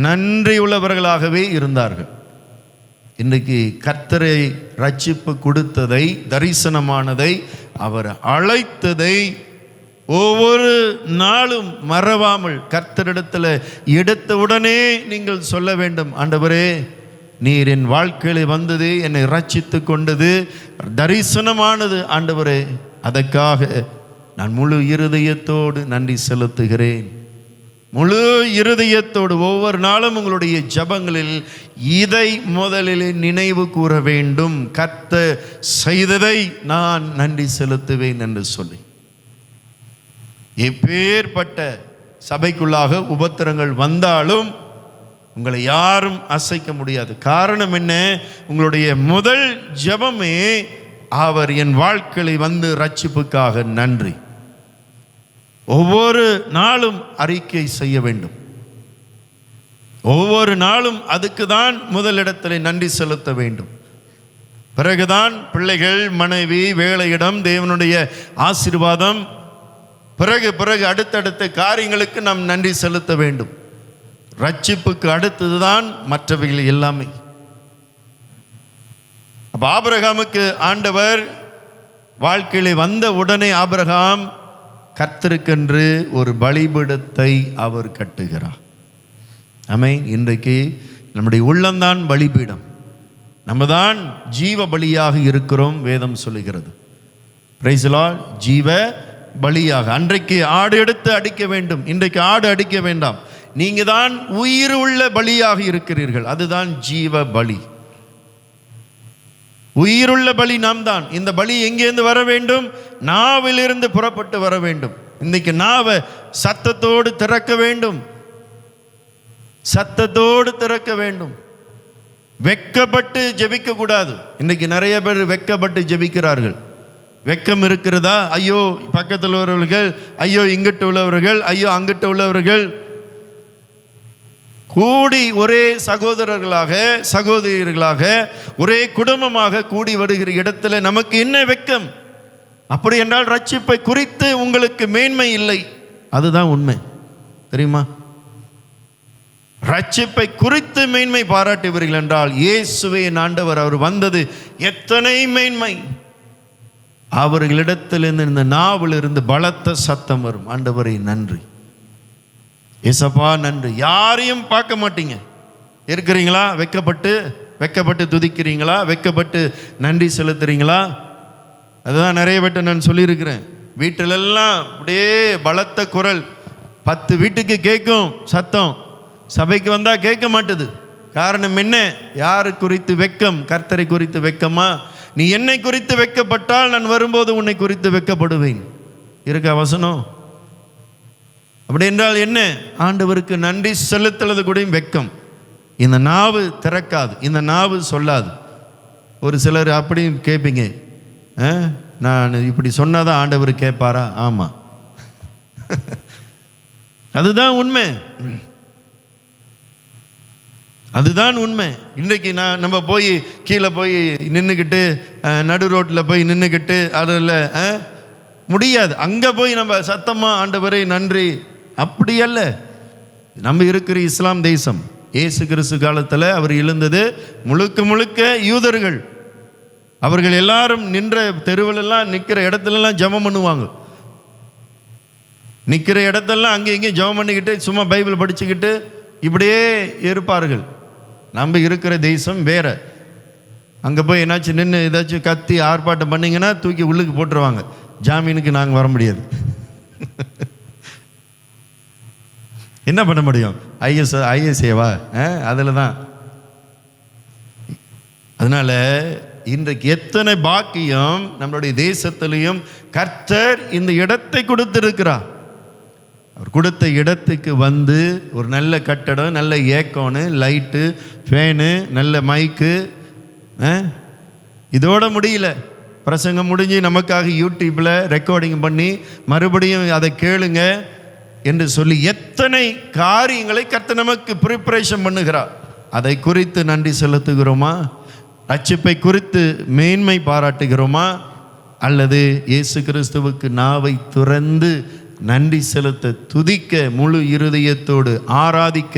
நன்றியுள்ளவர்களாகவே இருந்தார்கள். இன்றைக்கு கர்த்தரை ரட்சிப்பு கொடுத்ததை, தரிசனமானதை, அவர் அழைத்ததை ஒவ்வொரு நாளும் மறவாமல் கர்த்தரிடத்தில் எடுத்த உடனே நீங்கள் சொல்ல வேண்டும், ஆண்டவரே நீர் என் வாழ்க்கையில் வந்தது, என்னை ரட்சித்து கொண்டது, தரிசனமானது ஆண்டவரே, அதற்காக நான் முழு இருதயத்தோடு நன்றி செலுத்துகிறேன். முழு இருதயத்தோடு ஒவ்வொரு நாளும் உங்களுடைய ஜபங்களில் இதை முதலில் நினைவு கூற வேண்டும். கர்த்தர் செய்ததை நான் நன்றி செலுத்துவேன் என்று சொல்லி. எப்பேற்பட்ட சபைக்குள்ளாக உபத்திரங்கள் வந்தாலும் உங்களை யாரும் அசைக்க முடியாது. காரணம் என்ன? உங்களுடைய முதல் ஜெபமே அவர் என் வாழ்க்கையில் வந்து ரட்சிப்புக்காக நன்றி. ஒவ்வொரு நாளும் அறிக்கை செய்ய வேண்டும். ஒவ்வொரு நாளும் அதுக்கு தான் முதலிடத்தில் நன்றி செலுத்த வேண்டும். பிறகுதான் பிள்ளைகள், மனைவி, வேலையிடம், தேவனுடைய ஆசீர்வாதம், பிறகு அடுத்தடுத்த காரியங்களுக்கு நாம் நன்றி செலுத்த வேண்டும். ரட்சிப்புக்கு அடுத்ததுதான் மற்றவைகள் எல்லாமே. அப்ப ஆபிரகாமுக்கு ஆண்டவர் வாழ்க்கையில வந்த உடனே ஆபிரகாம் கர்த்தருக்கென்று ஒரு பலிபீடத்தை அவர் கட்டுகிறார். ஆமென். இன்றைக்கு நம்முடைய உள்ளம்தான் பலிபீடம். நம்ம தான் ஜீவ பலியாக இருக்கிறோம், வேதம் சொல்லுகிறது. Price the Lord. ஜீவ பலியாக. அன்றைக்கு ஆடு எடுத்து அடிக்க வேண்டும், இன்றைக்கு ஆடு அடிக்க வேண்டாம். நீங்க தான் உயிர் உள்ள பலியாக இருக்கிறீர்கள். அதுதான் ஜீவ பலி. உயிருள்ள பலி நாம் தான். இந்த பலி எங்கேருந்து வர வேண்டும்? நாவிலிருந்து புறப்பட்டு வர வேண்டும். இன்னைக்கு நாவை சத்தத்தோடு திறக்க வேண்டும். சத்தத்தோடு திறக்க வேண்டும். வெட்கப்பட்டு ஜெபிக்க கூடாது. இன்னைக்கு நிறைய பேர் வெட்கப்பட்டு ஜெபிக்கிறார்கள். வெட்கம் இருக்கிறதா? ஐயோ பக்கத்தில் உள்ளவர்கள், ஐயோ இங்கிட்டு உள்ளவர்கள், ஐயோ அங்கிட்டு உள்ளவர்கள் கூடி ஒரே சகோதரர்களாக சகோதரிகளாக ஒரே குடும்பமாக கூடி வருகிற இடத்துல நமக்கு என்ன வெட்கம்? அப்படி என்றால் ரட்சிப்பை குறித்து உங்களுக்கு மேன்மை இல்லை. அதுதான் உண்மை, தெரியுமா? ரட்சிப்பை குறித்து மேன்மை பாராட்டுவீர்கள் என்றால் இயேசுவே ஆண்டவர், அவர் வந்தது எத்தனை மேன்மை. அவர்களிடத்திலிருந்து இந்த நாவிலிருந்து பலத்த சத்தம் வரும், ஆண்டவரே நன்றி, ஏசப்பா நன்றி. யாரையும் பார்க்க மாட்டீங்க. இருக்கிறீங்களா? வெட்கப்பட்டு துதிக்கிறீங்களா? வெட்கப்பட்டு நன்றி செலுத்துறீங்களா? அதுதான் நிறைய பேட்ட நான் சொல்லியிருக்கிறேன். வீட்டிலெல்லாம் அப்படியே பலத்த குரல், 10 வீட்டுக்கு கேட்கும் சத்தம், சபைக்கு வந்தால் கேட்க மாட்டுது. காரணம் என்ன? யாரு குறித்து வெட்கம்? கர்த்தரை குறித்து வெட்கமா? நீ என்னை குறித்து வெட்கப்பட்டால் நான் வரும்போது உன்னை குறித்து வெட்கப்படுவேன். இருக்கா வசனம்? அப்படி என்றால் என்ன? ஆண்டவருக்கு நன்றி செலுத்துறது கூட வெட்கம். இந்த நாவு திறக்காது, இந்த நாவு சொல்லாது. ஒரு சிலர் அப்படி கேட்பீங்க, நான் இப்படி சொன்னாதான் ஆண்டவர் கேட்பாரா? ஆமாம், அதுதான் உண்மை, அதுதான் உண்மை. இன்றைக்கு நம்ம போய் கீழே போய் நின்றுக்கிட்டு நடு ரோட்டில் போய் நின்றுக்கிட்டு அதில் முடியாது. அங்கே போய் நம்ம சத்தமாக ஆண்டவரே நன்றி, அப்படி அல்ல. நம்ம இருக்கிற இஸ்லாம் தேசம், இயேசு கிறிஸ்து காலத்தில் அவர் எழுந்தது முழுக்க முழுக்க யூதர்கள். அவர்கள் எல்லாரும் நின்ற தெருவிலெல்லாம் நிற்கிற இடத்துலலாம் ஜெபம் பண்ணுவாங்க. நிற்கிற இடத்தெல்லாம் அங்கே இங்கேயும் ஜெபம் பண்ணிக்கிட்டு சும்மா பைபிள் படிச்சுக்கிட்டு இப்படியே இருப்பார்கள். நம்ம இருக்கிற தேசம் வேற. அங்கே போய் என்னாச்சும் நின்று ஏதாச்சும் கத்தி ஆர்ப்பாட்டம் பண்ணிங்கன்னா தூக்கி உள்ளுக்கு போட்டுருவாங்க. ஜாமீனுக்கு நாங்கள் வர முடியாது. என்ன பண்ண முடியும்? ஐஎஸ்ஏவா? அதில் தான். அதனால இன்றைக்கு எத்தனை பாக்கியம் நம்மளுடைய தேசத்திலையும் கர்த்தர் இந்த இடத்தை கொடுத்திருக்கிறார். அவர் கொடுத்த இடத்துக்கு வந்து ஒரு நல்ல கட்டடம், நல்ல ஏக்கோனு, லைட்டு, ஃபேனு, நல்ல மைக்கு. இதோட முடியல. பிரசங்கம் முடிஞ்சு நமக்காக யூடியூப்பில் ரெக்கார்டிங் பண்ணி மறுபடியும் அதை கேளுங்க என்று சொல்லி எத்தனை காரியங்களை கர்த்தர் நமக்கு ப்ரிப்பரேஷன் பண்ணுகிறார். அதை குறித்து நன்றி செலுத்துகிறோமா? ரட்சிப்பை குறித்து மேன்மை பாராட்டுகிறோமா? அல்லது இயேசு கிறிஸ்துவுக்கு நாவை துறந்து நன்றி செலுத்த, துதிக்க, முழு இருதயத்தோடு ஆராதிக்க,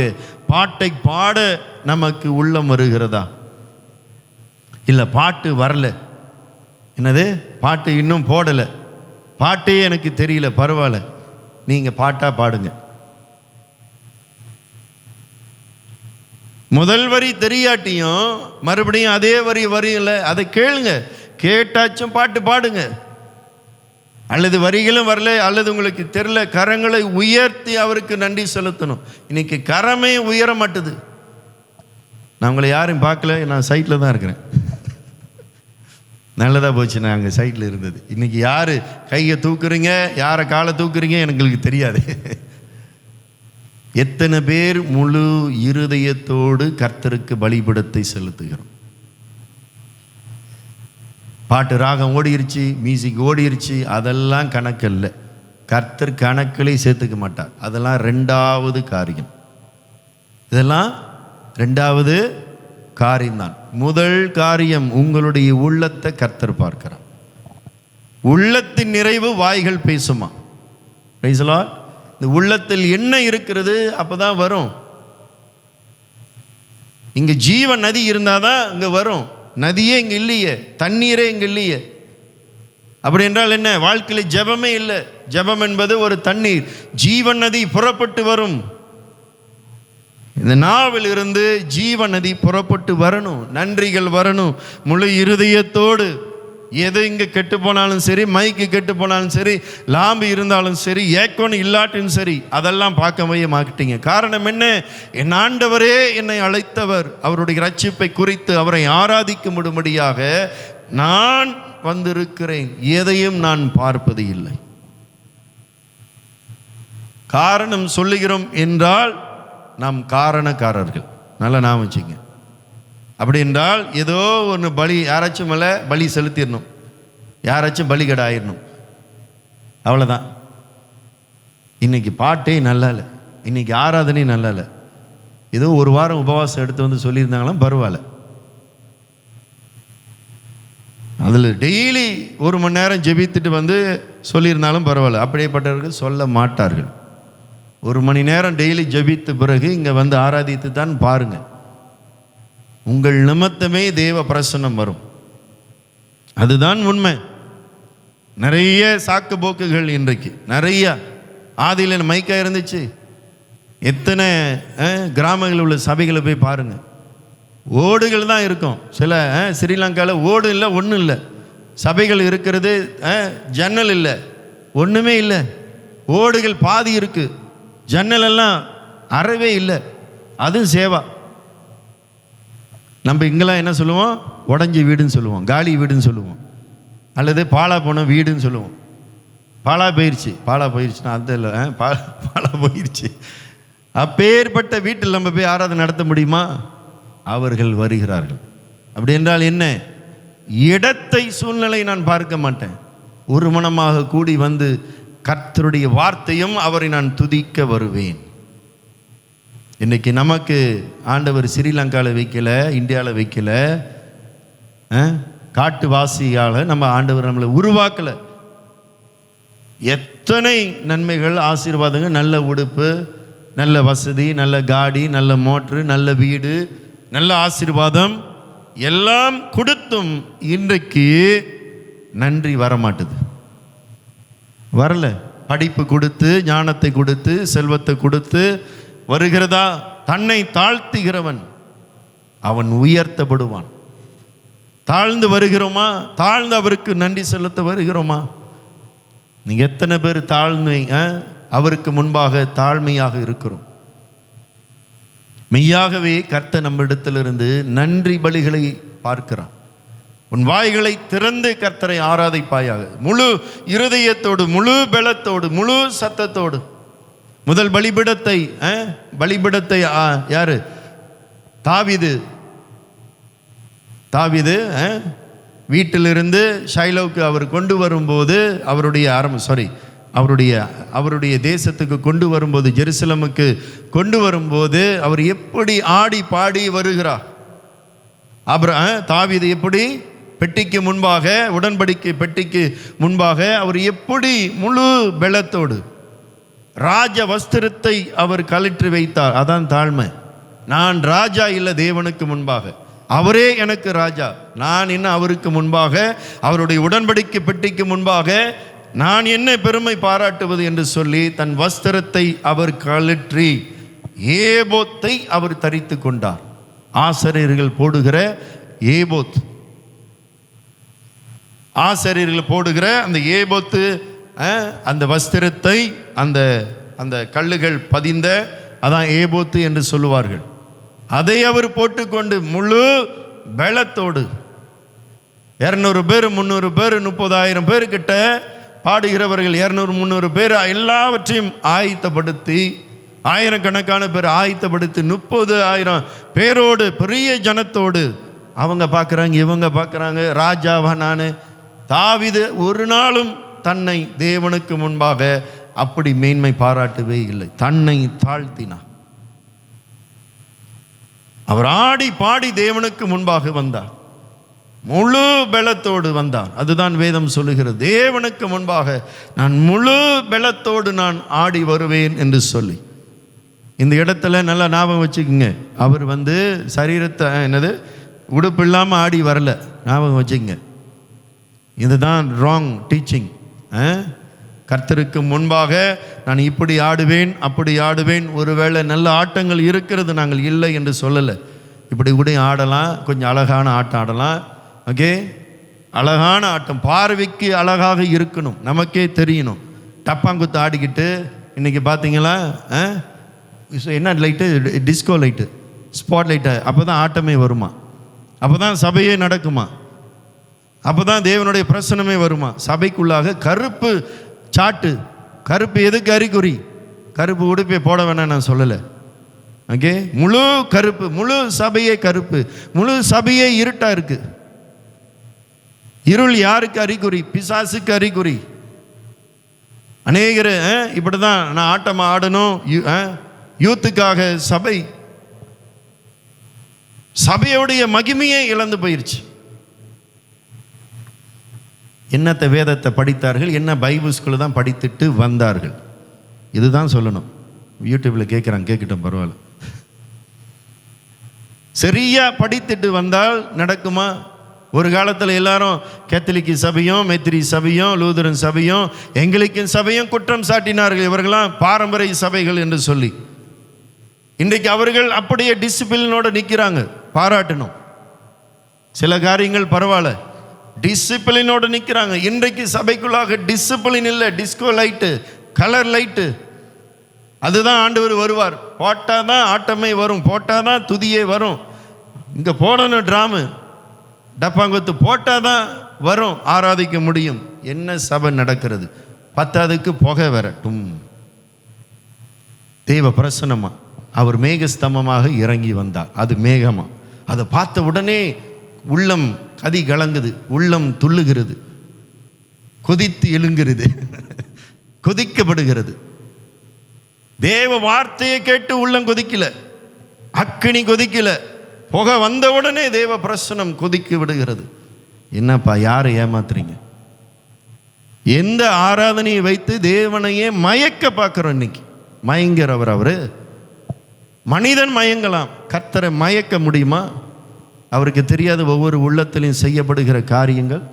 பாட்டை பாட நமக்கு உள்ளம் வருகிறதா? இல்லை பாட்டு வரல, என்னது பாட்டு இன்னும் போடலை, பாட்டே எனக்கு தெரியல, பரவாயில்ல, நீங்கள் பாட்டாக பாடுங்க. முதல் வரி தெரியாட்டியும் மறுபடியும் அதே வரியில் அதை கேளுங்க. கேட்டாச்சும் பாட்டு பாடுங்க. அல்லது வரிகளும் வரல, அல்லது உங்களுக்கு தெரியல, கரங்களை உயர்த்தி அவருக்கு நன்றி செலுத்தணும். இன்னைக்கு கரமே உயர மாட்டுது. நான் உங்களை யாரும் பார்க்கல, நான் சைட்டில் தான் இருக்கிறேன். நல்லதாக போச்சு, நான் அங்கே சைட்டில் இருந்தது. இன்னைக்கு யார் கையை தூக்குறீங்க, யாரை காலை தூக்குறீங்க எங்களுக்கு தெரியாது. எத்தனை பேர் முழு இருதயத்தோடு கர்த்தருக்கு பலிபீடத்தை செலுத்துகிறோம்? பாட்டு ராகம் ஓடிருச்சு, மியூசிக் ஓடிருச்சு, அதெல்லாம் கணக்கில்ல. கர்த்தர் கணக்கிலே சேர்த்துக்க மாட்டார். அதெல்லாம் 2வது காரியம். இதெல்லாம் 2வது காரியம்தான். முதல் காரியம், உங்களுடைய உள்ளத்தை கர்த்தர் பார்க்கிறார். உள்ளத்தின் நிறைவு வாய்கள் பேசுமா? Price the Lord. இந்த உள்ளத்தில் என்ன இருக்கிறது அப்பதான் வரும். இங்க ஜீவ நதி இருந்தாதான் இங்க வரும். நதியே இங்க இல்லையே, தண்ணீரே இங்க இல்லையே. அப்படி என்றால் என்ன? வாழ்க்கையில் ஜெபமே இல்லை. ஜெபம் என்பது ஒரு தண்ணீர். ஜீவன் நதி புறப்பட்டு வரும். இந்த நாவில் இருந்து ஜீவ நதி புறப்பட்டு வரணும். நன்றிகள் வரணும் முழு இருதயத்தோடு. எது இங்கே கெட்டு போனாலும் சரி, மைக்கு கெட்டு போனாலும் சரி, லாம்பு இருந்தாலும் சரி, ஏக்கோன் இல்லாட்டியும் சரி, அதெல்லாம் பார்க்கவே மாட்டீங்க. காரணம் என்ன? என் ஆண்டவரே என்னை அழைத்தவர். அவருடைய ரட்சிப்பை குறித்து அவரை ஆராதிக்க முடியும்படியாக நான் வந்திருக்கிறேன். எதையும் நான் பார்ப்பது இல்லை. காரணம் சொல்லுகிறோம் என்றால் நாம் காரணக்காரர்கள். நல்லா ஞாபகம் வச்சுங்க. அப்படி என்றால் ஏதோ ஒன்று பலி, யாராச்சும் மேலே பலி செலுத்திடணும், யாராச்சும் பலிகடை ஆயிடணும், அவ்வளோதான். இன்னைக்கு பாட்டே நல்லா இல்லை, இன்னைக்கு ஆராதனையும் நல்லா இல்லை. ஏதோ ஒரு வாரம் உபவாசம் எடுத்து வந்து சொல்லியிருந்தாங்களாம், பரவாயில்ல. அதில் டெய்லி 1 மணி நேரம் ஜெபித்துட்டு வந்து சொல்லியிருந்தாலும் பரவாயில்ல. அப்படியேப்பட்டவர்கள் சொல்ல மாட்டார்கள். 1 மணி நேரம் டெய்லி ஜெபித்த பிறகு இங்கே வந்து ஆராதித்து தான் பாருங்கள், உங்கள் நிமித்தமே தேவ பிரசன்னம் வரும். அதுதான் உண்மை. நிறைய சாக்கு போக்குகள் இன்றைக்கு நிறைய. ஆதியில் மைக்கா இருந்துச்சு. எத்தனை கிராமங்களில் உள்ள சபைகளை போய் பாருங்கள், ஓடுகள் தான் இருக்கும். சில ஸ்ரீலங்காவில் ஓடு இல்லை, ஒன்றும் இல்லை. சபைகள் இருக்கிறது, ஜன்னல் இல்லை, ஒன்றுமே இல்லை. ஓடுகள் பாதி இருக்குது, ஜன்னல் எல்லாம் அறவே இல்லை. அதுவும் சேவா. நம்ம இங்கெல்லாம் என்ன சொல்லுவோம்? உடஞ்சி வீடுன்னு சொல்லுவோம், காலி வீடுன்னு சொல்லுவோம், அல்லது பாலா போன வீடுன்னு சொல்லுவோம். பாலா போயிடுச்சுன்னா அது இல்லை, பாலா போயிடுச்சு. அப்பேற்பட்ட வீட்டில் நம்ம போய் ஆராதனை நடத்த முடியுமா? அவர்கள் வருகிறார்கள். அப்படி என்றால் என்ன? இடத்தை, சூழ்நிலை நான் பார்க்க மாட்டேன். ஒரு மனமாக கூடி வந்து கர்த்தருடைய வார்த்தையும் அவரை நான் துதிக்க வருவேன். இன்னைக்கு நமக்கு ஆண்டவர் ஸ்ரீலங்காவில் வைக்கல, இந்தியாவில் வைக்கல, காட்டுவாசியால் நம்ம ஆண்டவர் நம்மளை உருவாக்கலை. எத்தனை நன்மைகள், ஆசீர்வாதங்கள், நல்ல உடுப்பு, நல்ல வசதி, நல்ல காடி, நல்ல மோட்ரு, நல்ல வீடு, நல்ல ஆசீர்வாதம் எல்லாம் கொடுத்தும் இன்றைக்கு நன்றி வரமாட்டுது. வரல. படிப்பு கொடுத்து, ஞானத்தை கொடுத்து, செல்வத்தை கொடுத்து வருகிறதா? தன்னை தாழ்த்துகிறவன் அவன் உயர்த்தப்படுவான். தாழ்ந்து வருகிறோமா? தாழ்ந்து அவருக்கு நன்றி செலுத்த வருகிறோமா? நீங்க எத்தனை பேர் தாழ்மை அவருக்கு முன்பாக தாழ்மையாக இருக்கிறோம்? மெய்யாகவே கர்த்தர் நம்மிடத்திலிருந்து நன்றி பலிகளை பார்க்கிறான். உன் வாய்களை திறந்து கர்த்தரை ஆராதிப்பாயாக, முழு இருதயத்தோடு, முழு பலத்தோடு, முழு சத்தத்தோடு. முதல் பலிபீடத்தை யாரு? தாவீது வீட்டிலிருந்து ஷைலோவுக்கு அவர் கொண்டு வரும்போது, அவருடைய தேசத்துக்கு கொண்டு வரும்போது, ஜெருசலமுக்கு கொண்டு வரும்போது அவர் எப்படி ஆடி பாடி வருகிறார். தாவீது எப்படி பெட்டிக்கு முன்பாக, உடன்படிக்கை பெட்டிக்கு முன்பாக அவர் எப்படி முழு பலத்தோடு ராஜ வஸ்திரத்தை அவர் கழற்றி வைத்தார். அதான் தாழ்மை. நான் ராஜா இல்லை, தேவனுக்கு முன்பாக அவரே எனக்கு ராஜா. நான் என்ன அவருக்கு முன்பாக, அவருடைய உடன்படிக்கை பெட்டிக்கு முன்பாக நான் என்ன பெருமை பாராட்டுவது என்று சொல்லி தன் வஸ்திரத்தை அவர் கழற்றி ஏபோத்தை அவர் தரித்து கொண்டார். ஆசாரியர்கள் போடுகிற ஏபோத், ஆசாரியர்கள் போடுகிற அந்த ஏபோத்து, அந்த வஸ்திரத்தை, அந்த கல்லுகள் பதிந்த, அதான் ஏபோத்து என்று சொல்லுவார்கள். அதை அவர் போட்டுக்கொண்டு முழு பலத்தோடு 200 பேர், 300 பேர், 30,000 பேர்கிட்ட பாடுகிறவர்கள், 200-300 பேர் எல்லாவற்றையும் ஆயத்தப்படுத்தி, ஆயிரக்கணக்கான பேர் ஆயத்தப்படுத்தி 30,000 பேரோடு, பெரிய ஜனத்தோடு அவங்க பார்க்குறாங்க, இவங்க பார்க்குறாங்க, ராஜாவா நான். தாவீது ஒரு நாளும் தன்னை தேவனுக்கு முன்பாக அப்படி மேன்மை பாராட்டவே இல்லை. தன்னை தாழ்த்தினார். அவர் ஆடி பாடி தேவனுக்கு முன்பாக வந்தார், முழு பலத்தோடு வந்தார். அதுதான் வேதம் சொல்லுகிறது, தேவனுக்கு முன்பாக நான் முழு பலத்தோடு நான் ஆடி வருவேன் என்று சொல்லி. இந்த இடத்துல நல்லா ஞாபகம் வச்சுக்கோங்க, அவர் சரீரத்தை உடுப்பு இல்லாமல் ஆடி வரல. ஞாபகம் வச்சுக்கோங்க, இதுதான் ராங் டீச்சிங். கர்த்தருக்கு முன்பாக நான் இப்படி ஆடுவேன், அப்படி ஆடுவேன். ஒருவேளை நல்ல ஆட்டங்கள் இருக்கிறது, நாங்கள் இல்லை என்று சொல்லலை. இப்படி கூட ஆடலாம், கொஞ்சம் அழகான ஆட்டம் ஆடலாம். ஓகே, அழகான ஆட்டம், பார்வைக்கு அழகாக இருக்கணும், நமக்கே தெரியணும். டப்பாங்குத்து ஆடிக்கிட்டு இன்றைக்கி பார்த்தீங்களா என்ன light? Disco light, spot light. அப்போ தான் ஆட்டமே வருமா, அப்போ தான் சபையே நடக்குமா, அப்போ தான் தேவனுடைய பிரசனமே வருமா. சபைக்குள்ளாக கருப்பு சாட்டு, கருப்பு எதுக்கு அறிகுறி? கருப்பு உடுப்பை போட வேணாம் நான் சொல்லலை. ஓகே, முழு கருப்பு, முழு சபையே கருப்பு, முழு சபையே இருட்டா இருக்கு. இருள் யாருக்கு அறிகுறி? பிசாசுக்கு அறிகுறி. அநேகர் இப்படிதான், நான் ஆட்டம் ஆடணும், யூத்துக்காக சபையோடைய மகிமையே இழந்து போயிருச்சு. என்னத்தை வேதத்தை படித்தார்கள், என்ன பைபிள் ஸ்கூல் தான் படித்துட்டு வந்தார்கள். இதுதான் சொல்லணும். யூடியூப்பில் கேட்குறாங்க, கேட்கட்டும், பரவாயில்ல. சரியா படித்துட்டு வந்தால் நடக்குமா? ஒரு காலத்தில் எல்லாரும் கேத்தலிக்கு சபையும், மெத்ரி சபையும், லூதரன் சபையும், எங்களிக்கன் சபையும் குற்றம் சாட்டினார்கள், இவர்களாம் பாரம்பரிய சபைகள் என்று சொல்லி. இன்றைக்கு அவர்கள் அப்படியே டிசிப்ளினோடு நிற்கிறாங்க, பாராட்டணும். சில காரியங்கள் பரவாயில்ல, டிசிப்ளினோடு நிற்கிறாங்க. இன்றைக்கு சபைக்குள்ளாக டிசிப்ளின் இல்லை, டிஸ்கோ லைட்டு, கலர் லைட்டு, அதுதான் ஆண்டவர் வருவார். போட்டால் தான் ஆட்டமே வரும், போட்டால் தான் துதியே வரும். இங்கே போடணும் ட்ராமு, டப்பாங்குத்து போட்டால் தான் வரும், ஆராதிக்க முடியும். என்ன சபை நடக்கிறது? பத்தாவதுக்கு புகை வரட்டும். தேவ பிரசன்னமா அவர் மேகஸ்தம்பமாக இறங்கி வந்தார். அது மேகமா, அதை பார்த்த உடனே உள்ளம் கதி கலங்குது, உள்ளம் துள்ளுகிறது, கொதித்து எழுங்குகிறது, கொதிக்கப்படுகிறது. தேவ வார்த்தையை கேட்டு உள்ளம் கொதிக்கல, அக்கினி கொதிக்கல, புகை வந்த உடனே தேவ பிரசனம் கொதிக்க விடுகிறது. என்னப்பா, யாரை ஏமாத்துறீங்க? எந்த ஆராதனையை வைத்து தேவனையே மயக்க பார்க்கிறோம்? இன்னைக்கு மயங்கிறவர் அவரு. மனிதன் மயங்கலாம், கர்த்தரை மயக்க முடியுமா? அவருக்கு தெரியாத ஒவ்வொரு உள்ளத்திலையும் செய்யப்படுகிற காரியங்கள்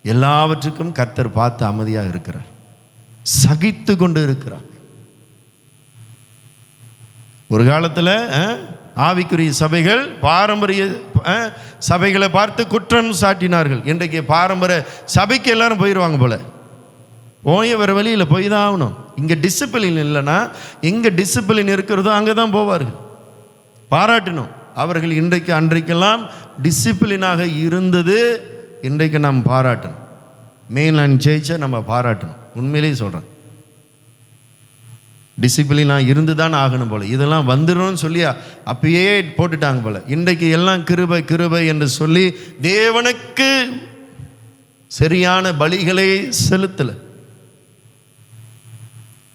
எல்லாவற்றுக்கும் கர்த்தர் பார்த்து அமைதியாக இருக்கிறார், சகித்து கொண்டு இருக்கிறார். ஒரு காலத்தில் ஆவிக்குரிய சபைகள் பாரம்பரிய சபைகளை பார்த்து குற்றம் சாட்டினார்கள். இன்றைக்கு பாரம்பரிய சபைக்கு எல்லாரும் போயிடுவாங்க போல, போய் வேறு வழியில் போய் தான் ஆகணும். இங்கே டிசிப்ளின் இல்லைன்னா, எங்கே டிசிப்ளின் இருக்கிறதோ அங்கே தான் போவார்கள். பாராட்டணும் அவர்கள். இன்றைக்கு அன்றைக்கெல்லாம் டிசிப்ளினாக இருந்தது, இன்றைக்கு நாம் பாராட்டணும். மெயின்லைன் ஜெயிச்சா நம்ம பாராட்டணும். உண்மையிலேயே சொல்கிறேன், டிசிப்ளினாக இருந்து தான் ஆகணும் போல. இதெல்லாம் வந்துடும் சொல்லி அப்பயே போட்டுட்டாங்க போல. இன்றைக்கு எல்லாம் கிருபை கிருபை என்று சொல்லி தேவனுக்கு சரியான பலிகளை செலுத்தலை,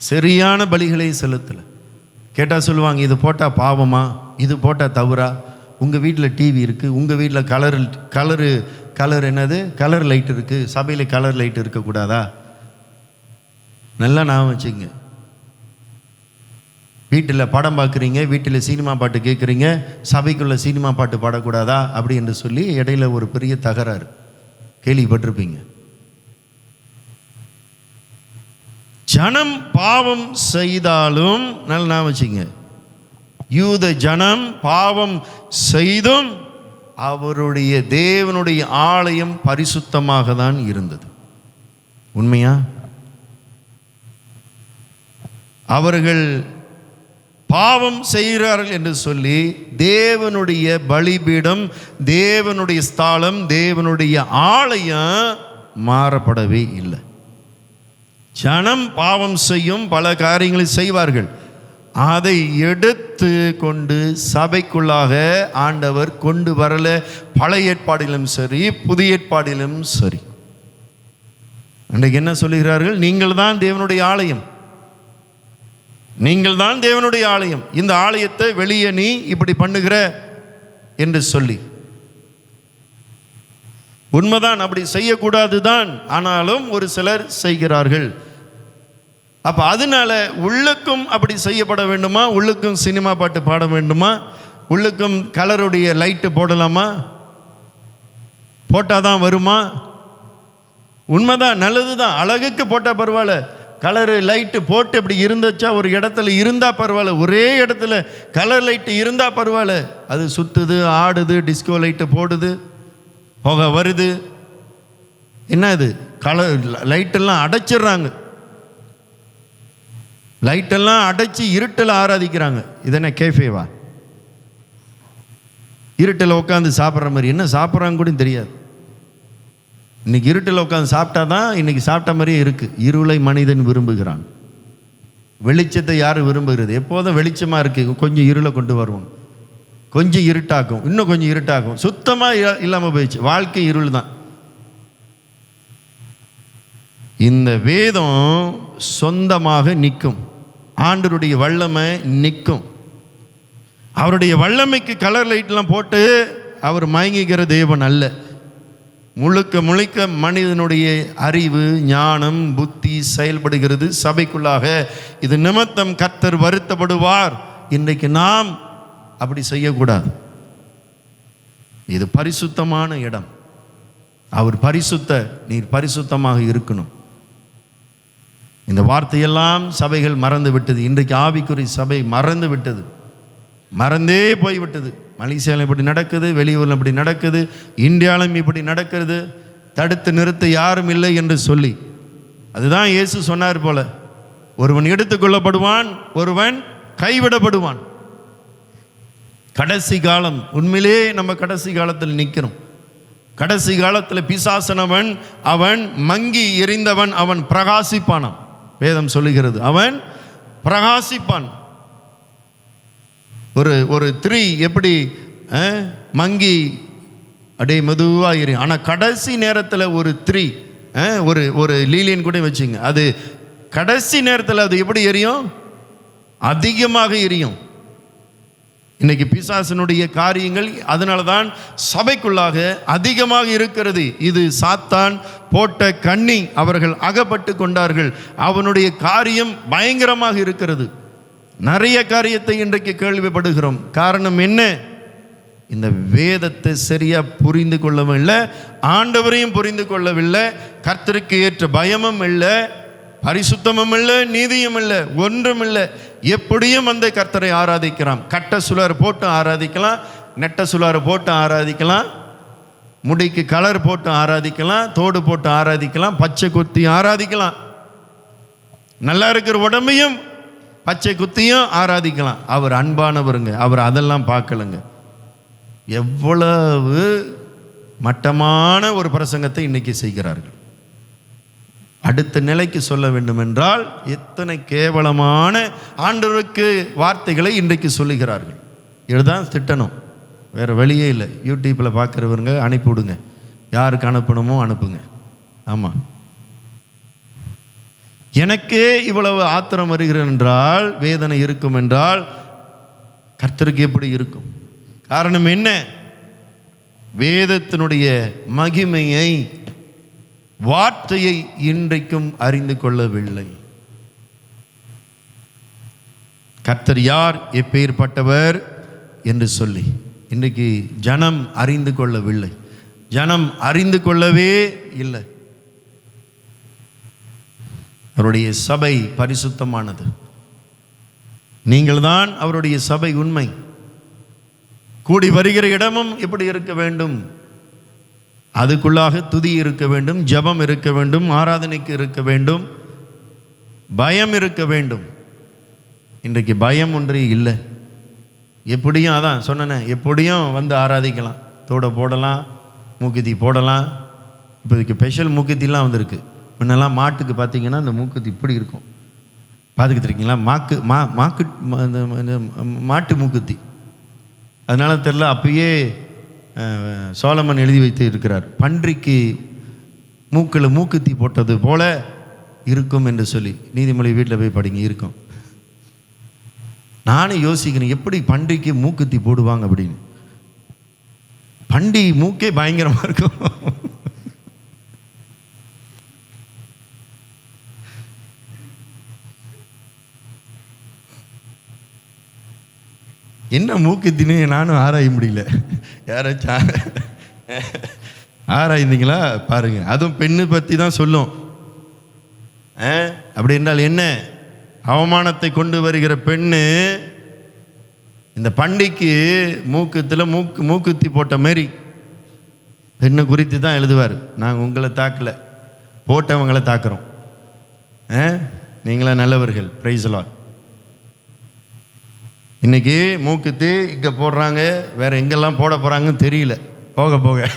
சரியான பலிகளை செலுத்தலை. கேட்டால் சொல்லுவாங்க, இது போட்டால் பாவமா, இது போட்டால் தவறா? உங்கள் வீட்டில் டிவி இருக்குது, உங்கள் வீட்டில் கலர் என்னது, கலர் லைட் இருக்குது, சபையில் கலர் லைட் இருக்கக்கூடாதா? நல்லா ஞாபகம் வச்சுங்க. வீட்டில் படம் பார்க்குறீங்க, வீட்டில் சினிமா பாட்டு கேட்குறீங்க, சபைக்குள்ளே சினிமா பாட்டு பாடக்கூடாதா அப்படி என்று சொல்லி இடையில ஒரு பெரிய தகராறு கேள்விப்பட்டிருப்பீங்க. ஜனம் பாவம் செய்தாலும், நல்லா வச்சுங்க, யூத ஜனம் பாவம் செய்தும் அவருடைய தேவனுடைய ஆலயம் பரிசுத்தமாக தான் இருந்தது. உண்மையா? அவர்கள் பாவம் செய்கிறார்கள் என்று சொல்லி தேவனுடைய பலிபீடம், தேவனுடைய ஸ்தலம், தேவனுடைய ஆலயம் மாறப்படவே இல்லை. ஜனம் பாவம் செய்யும், பல காரியங்களை செய்வார்கள். அதை எடுத்து கொண்டு சபைக்குள்ளாக ஆண்டவர் கொண்டு வரல. பழைய ஏற்பாடிலும் சரி, புதிய ஏற்பாடிலும் சரி. அன்றைக்கு என்ன சொல்லுகிறார்கள்? நீங்கள் தான் தேவனுடைய ஆலயம், நீங்கள் தான் தேவனுடைய ஆலயம், இந்த ஆலயத்தை வெளியே நீ இப்படி பண்ணுகிற என்று சொல்லி. உண்மைதான், அப்படி செய்யக்கூடாது தான், ஆனாலும் ஒரு சிலர் செய்கிறார்கள். அப்போ அதனால உள்ளுக்கும் அப்படி செய்யப்பட வேண்டுமா? உள்ளுக்கும் சினிமா பாட்டு பாட வேண்டுமா? உள்ளுக்கும் கலருடைய லைட்டு போடலாமா? போட்டாதான் வருமா? உண்மைதான், நல்லது தான், அழகுக்கு போட்டால் பரவாயில்ல. கலரு லைட்டு போட்டு அப்படி இருந்துச்சா, ஒரு இடத்துல இருந்தால் பரவாயில்ல, ஒரே இடத்துல கலர் லைட்டு இருந்தால் பரவாயில்ல. அது சுற்றுது, ஆடுது, டிஸ்கோ லைட்டு போடுது, புகை வருது. என்ன இது? கலர் லைட்டெல்லாம் அடைச்சிடுறாங்க, லைட்டெல்லாம் அடைச்சி இருட்டில் ஆராதிக்கிறாங்க. இது என்ன கேஃபேவா? இருட்டில் உட்காந்து சாப்பிட்ற மாதிரி. என்ன சாப்பிட்றாங்க கூட தெரியாது. இன்னைக்கு இருட்டில் உட்காந்து சாப்பிட்டா தான் இன்னைக்கு சாப்பிட்ட மாதிரியே இருக்குது. இருளை மனிதன் விரும்புகிறான். வெளிச்சத்தை யார் விரும்புகிறது? எப்போதும் வெளிச்சமாக இருக்குது, கொஞ்சம் இருளை கொண்டு வருவோம், கொஞ்சம் இருட்டாக்கும், இன்னும் கொஞ்சம் இருட்டாக்கும், சுத்தமாக இல்லாமல் போயிடுச்சு. வாழ்க்கை இருள் தான். இந்த வேதம் சொந்தமாக நிற்கும். ஆண்டவருடைய வல்லமை நிற்கும். அவருடைய வல்லமைக்கு கலர் லைட்லாம் போட்டு அவர் மயங்குகிற தேவன் அல்ல. முழுக்க முழுக்க மனிதனுடைய அறிவு, ஞானம், புத்தி செயல்படுகிறது சபைக்குள்ளாக. இது நிமித்தம் கர்த்தர் வருத்தப்படுவார். இன்றைக்கு நாம் அப்படி செய்யக்கூடாது. இது பரிசுத்தமான இடம். அவர் பரிசுத்த, நீர் பரிசுத்தமாக இருக்கணும். இந்த வார்த்தையெல்லாம் சபைகள் மறந்து விட்டது. இன்றைக்கு ஆவிக்குரிய சபை மறந்து விட்டது, மறந்தே போய்விட்டது. மலேசியாவில் இப்படி நடக்குது, வெளியூரில் இப்படி நடக்குது, இந்தியாவிலும் இப்படி நடக்கிறது. தடுத்து நிறுத்த யாரும் இல்லை என்று சொல்லி, அதுதான் இயேசு சொன்னார் போல, ஒருவன் எடுத்துக்கொள்ளப்படுவான், ஒருவன் கைவிடப்படுவான். கடைசி காலம், உண்மையிலே நம்ம கடைசி காலத்தில் நிற்கிறோம். கடைசி காலத்தில் பிசாசனவன் அவன் மங்கி எரிந்தவன், அவன் பிரகாசிப்பானான். வேதம் சொல்லுகிறது அவன் பிரகாசிப்பான். ஒரு திரி எப்படி மங்கி அப்படியே மெதுவாக எரியும். ஆனால் கடைசி நேரத்தில் ஒரு திரி, ஒரு லீலியன் கூட வச்சுங்க, அது கடைசி நேரத்தில் அது எப்படி எரியும்? அதிகமாக எரியும். இன்னைக்கு பிசாசனுடைய காரியங்கள் அதனால தான் சபைக்குள்ளாக அதிகமாக இருக்கிறது. இது சாத்தான் போட்ட கண்ணி. அவர்கள் அகப்பட்டு கொண்டார்கள். அவனுடைய காரியம் பயங்கரமாக இருக்கிறது. நிறைய காரியத்தை இன்றைக்கு கேள்விப்படுகிறோம். காரணம் என்ன? இந்த வேதத்தை சரியா புரிந்து கொள்ளவும் இல்லை, ஆண்டவரையும் புரிந்து கொள்ளவில்லை, கர்த்தருக்கு ஏற்ற பயமும் இல்லை, பரிசுத்தமும் இல்லை, நீதியும் இல்லை, ஒன்றும் இல்லை. எப்படியும் அந்த கர்த்தரை ஆராதிக்கிறான். கட்ட சுலார் போட்டு ஆராதிக்கலாம், நெட்ட சுலார் போட்டு ஆராதிக்கலாம், முடிக்கு கலர் போட்டு ஆராதிக்கலாம், தோடு போட்டு ஆராதிக்கலாம், பச்சை குத்தி ஆராதிக்கலாம், நல்லா இருக்கிற உடம்பையும் பச்சை குத்தியும் ஆராதிக்கலாம். அவர் அன்பானவருங்க, அவர் அதெல்லாம் பார்க்கலங்க. எவ்வளவு மட்டமான ஒரு பிரசங்கத்தை இன்னைக்கு செய்கிறார்கள். அடுத்த நிலைக்கு சொல்ல வேண்டும் என்றால் எத்தனை கேவலமான ஆண்டவருக்கு வார்த்தைகளை இன்றைக்கு சொல்லுகிறார்கள். இதுதான் திட்டணும், வேறு வழியே இல்லை. யூடியூப்பில் பார்க்குறவங்க அனுப்பிவிடுங்க, யாருக்கு அனுப்பணுமோ அனுப்புங்க. ஆமாம், எனக்கே இவ்வளவு ஆத்திரம் வருகிறது என்றால், வேதனை இருக்கும் என்றால், கர்த்தருக்கு எப்படி இருக்கும்? காரணம் என்ன? வேதத்தினுடைய மகிமையை, வார்த்தையை இன்றைக்கும் அறிந்து கொள்ளவில்லை. கர்த்தர் யார், எப்பேற்பட்டவர் என்று சொல்லி இன்றைக்கு ஜனம் அறிந்து கொள்ளவில்லை. ஜனம் அறிந்து கொள்ளவே இல்லை. அவருடைய சபை பரிசுத்தமானது. நீங்கள் தான் அவருடைய சபை. உண்மை. கூடி வருகிற இடமும் எப்படி இருக்க வேண்டும்? அதுக்குள்ளாக துதி இருக்க வேண்டும், ஜெபம் இருக்க வேண்டும், ஆராதனைக்கு இருக்க வேண்டும், பயம் இருக்க வேண்டும். இன்றைக்கு பயம் ஒன்றே இல்லை. எப்படியும் அதான் சொன்னேன், எப்படியும் வந்து ஆராதிக்கலாம், தோட போடலாம், மூக்குத்தி போடலாம். இப்போ இதுக்கு ஸ்பெஷல் மூக்குத்திலாம் வந்திருக்கு. முன்னெல்லாம் மாட்டுக்கு பார்த்தீங்கன்னா இந்த மூக்குத்தி இப்படி இருக்கும், பார்த்துக்கிட்டு இருக்கீங்களா? மாட்டு மூக்குத்தி. அதனால தெரில, அப்பயே சோலமன் எழுதி வைத்து இருக்கிறார், பன்றிக்கு மூக்கில் மூக்குத்தி போட்டது போல இருக்கும் என்று சொல்லி. நீதிமொழி வீட்டில் போய் படிங்க, இருக்கும். நானும் யோசிக்கிறேன், எப்படி பன்றிக்கு மூக்குத்தி போடுவாங்க அப்படின்னு. பன்றி மூக்கே பயங்கரமாக இருக்கும். என்ன மூக்குத்தின்னு நானும் ஆராய முடியல. யாராச்சும் ஆராய்ந்தீங்களா? பாருங்க, அதுவும் பெண்ணு பற்றி தான் சொல்லும். அப்படி என்றால் என்ன? அவமானத்தை கொண்டு வருகிற பெண்ணு இந்த பண்டிகைக்கு மூக்கத்தில் மூக்குத்தி போட்ட மாரி பெண்ணை குறித்து தான் எழுதுவார். நாங்கள் உங்களை தாக்கலை, போட்டவங்களை தாக்குறோம். நீங்களா நல்லவர்கள், பிரைஸ் லார்ட். இன்னைக்கு மூக்குத்தி இங்கே போடுறாங்க, வேற எங்கெல்லாம் போட போகிறாங்கன்னு தெரியல. போக போக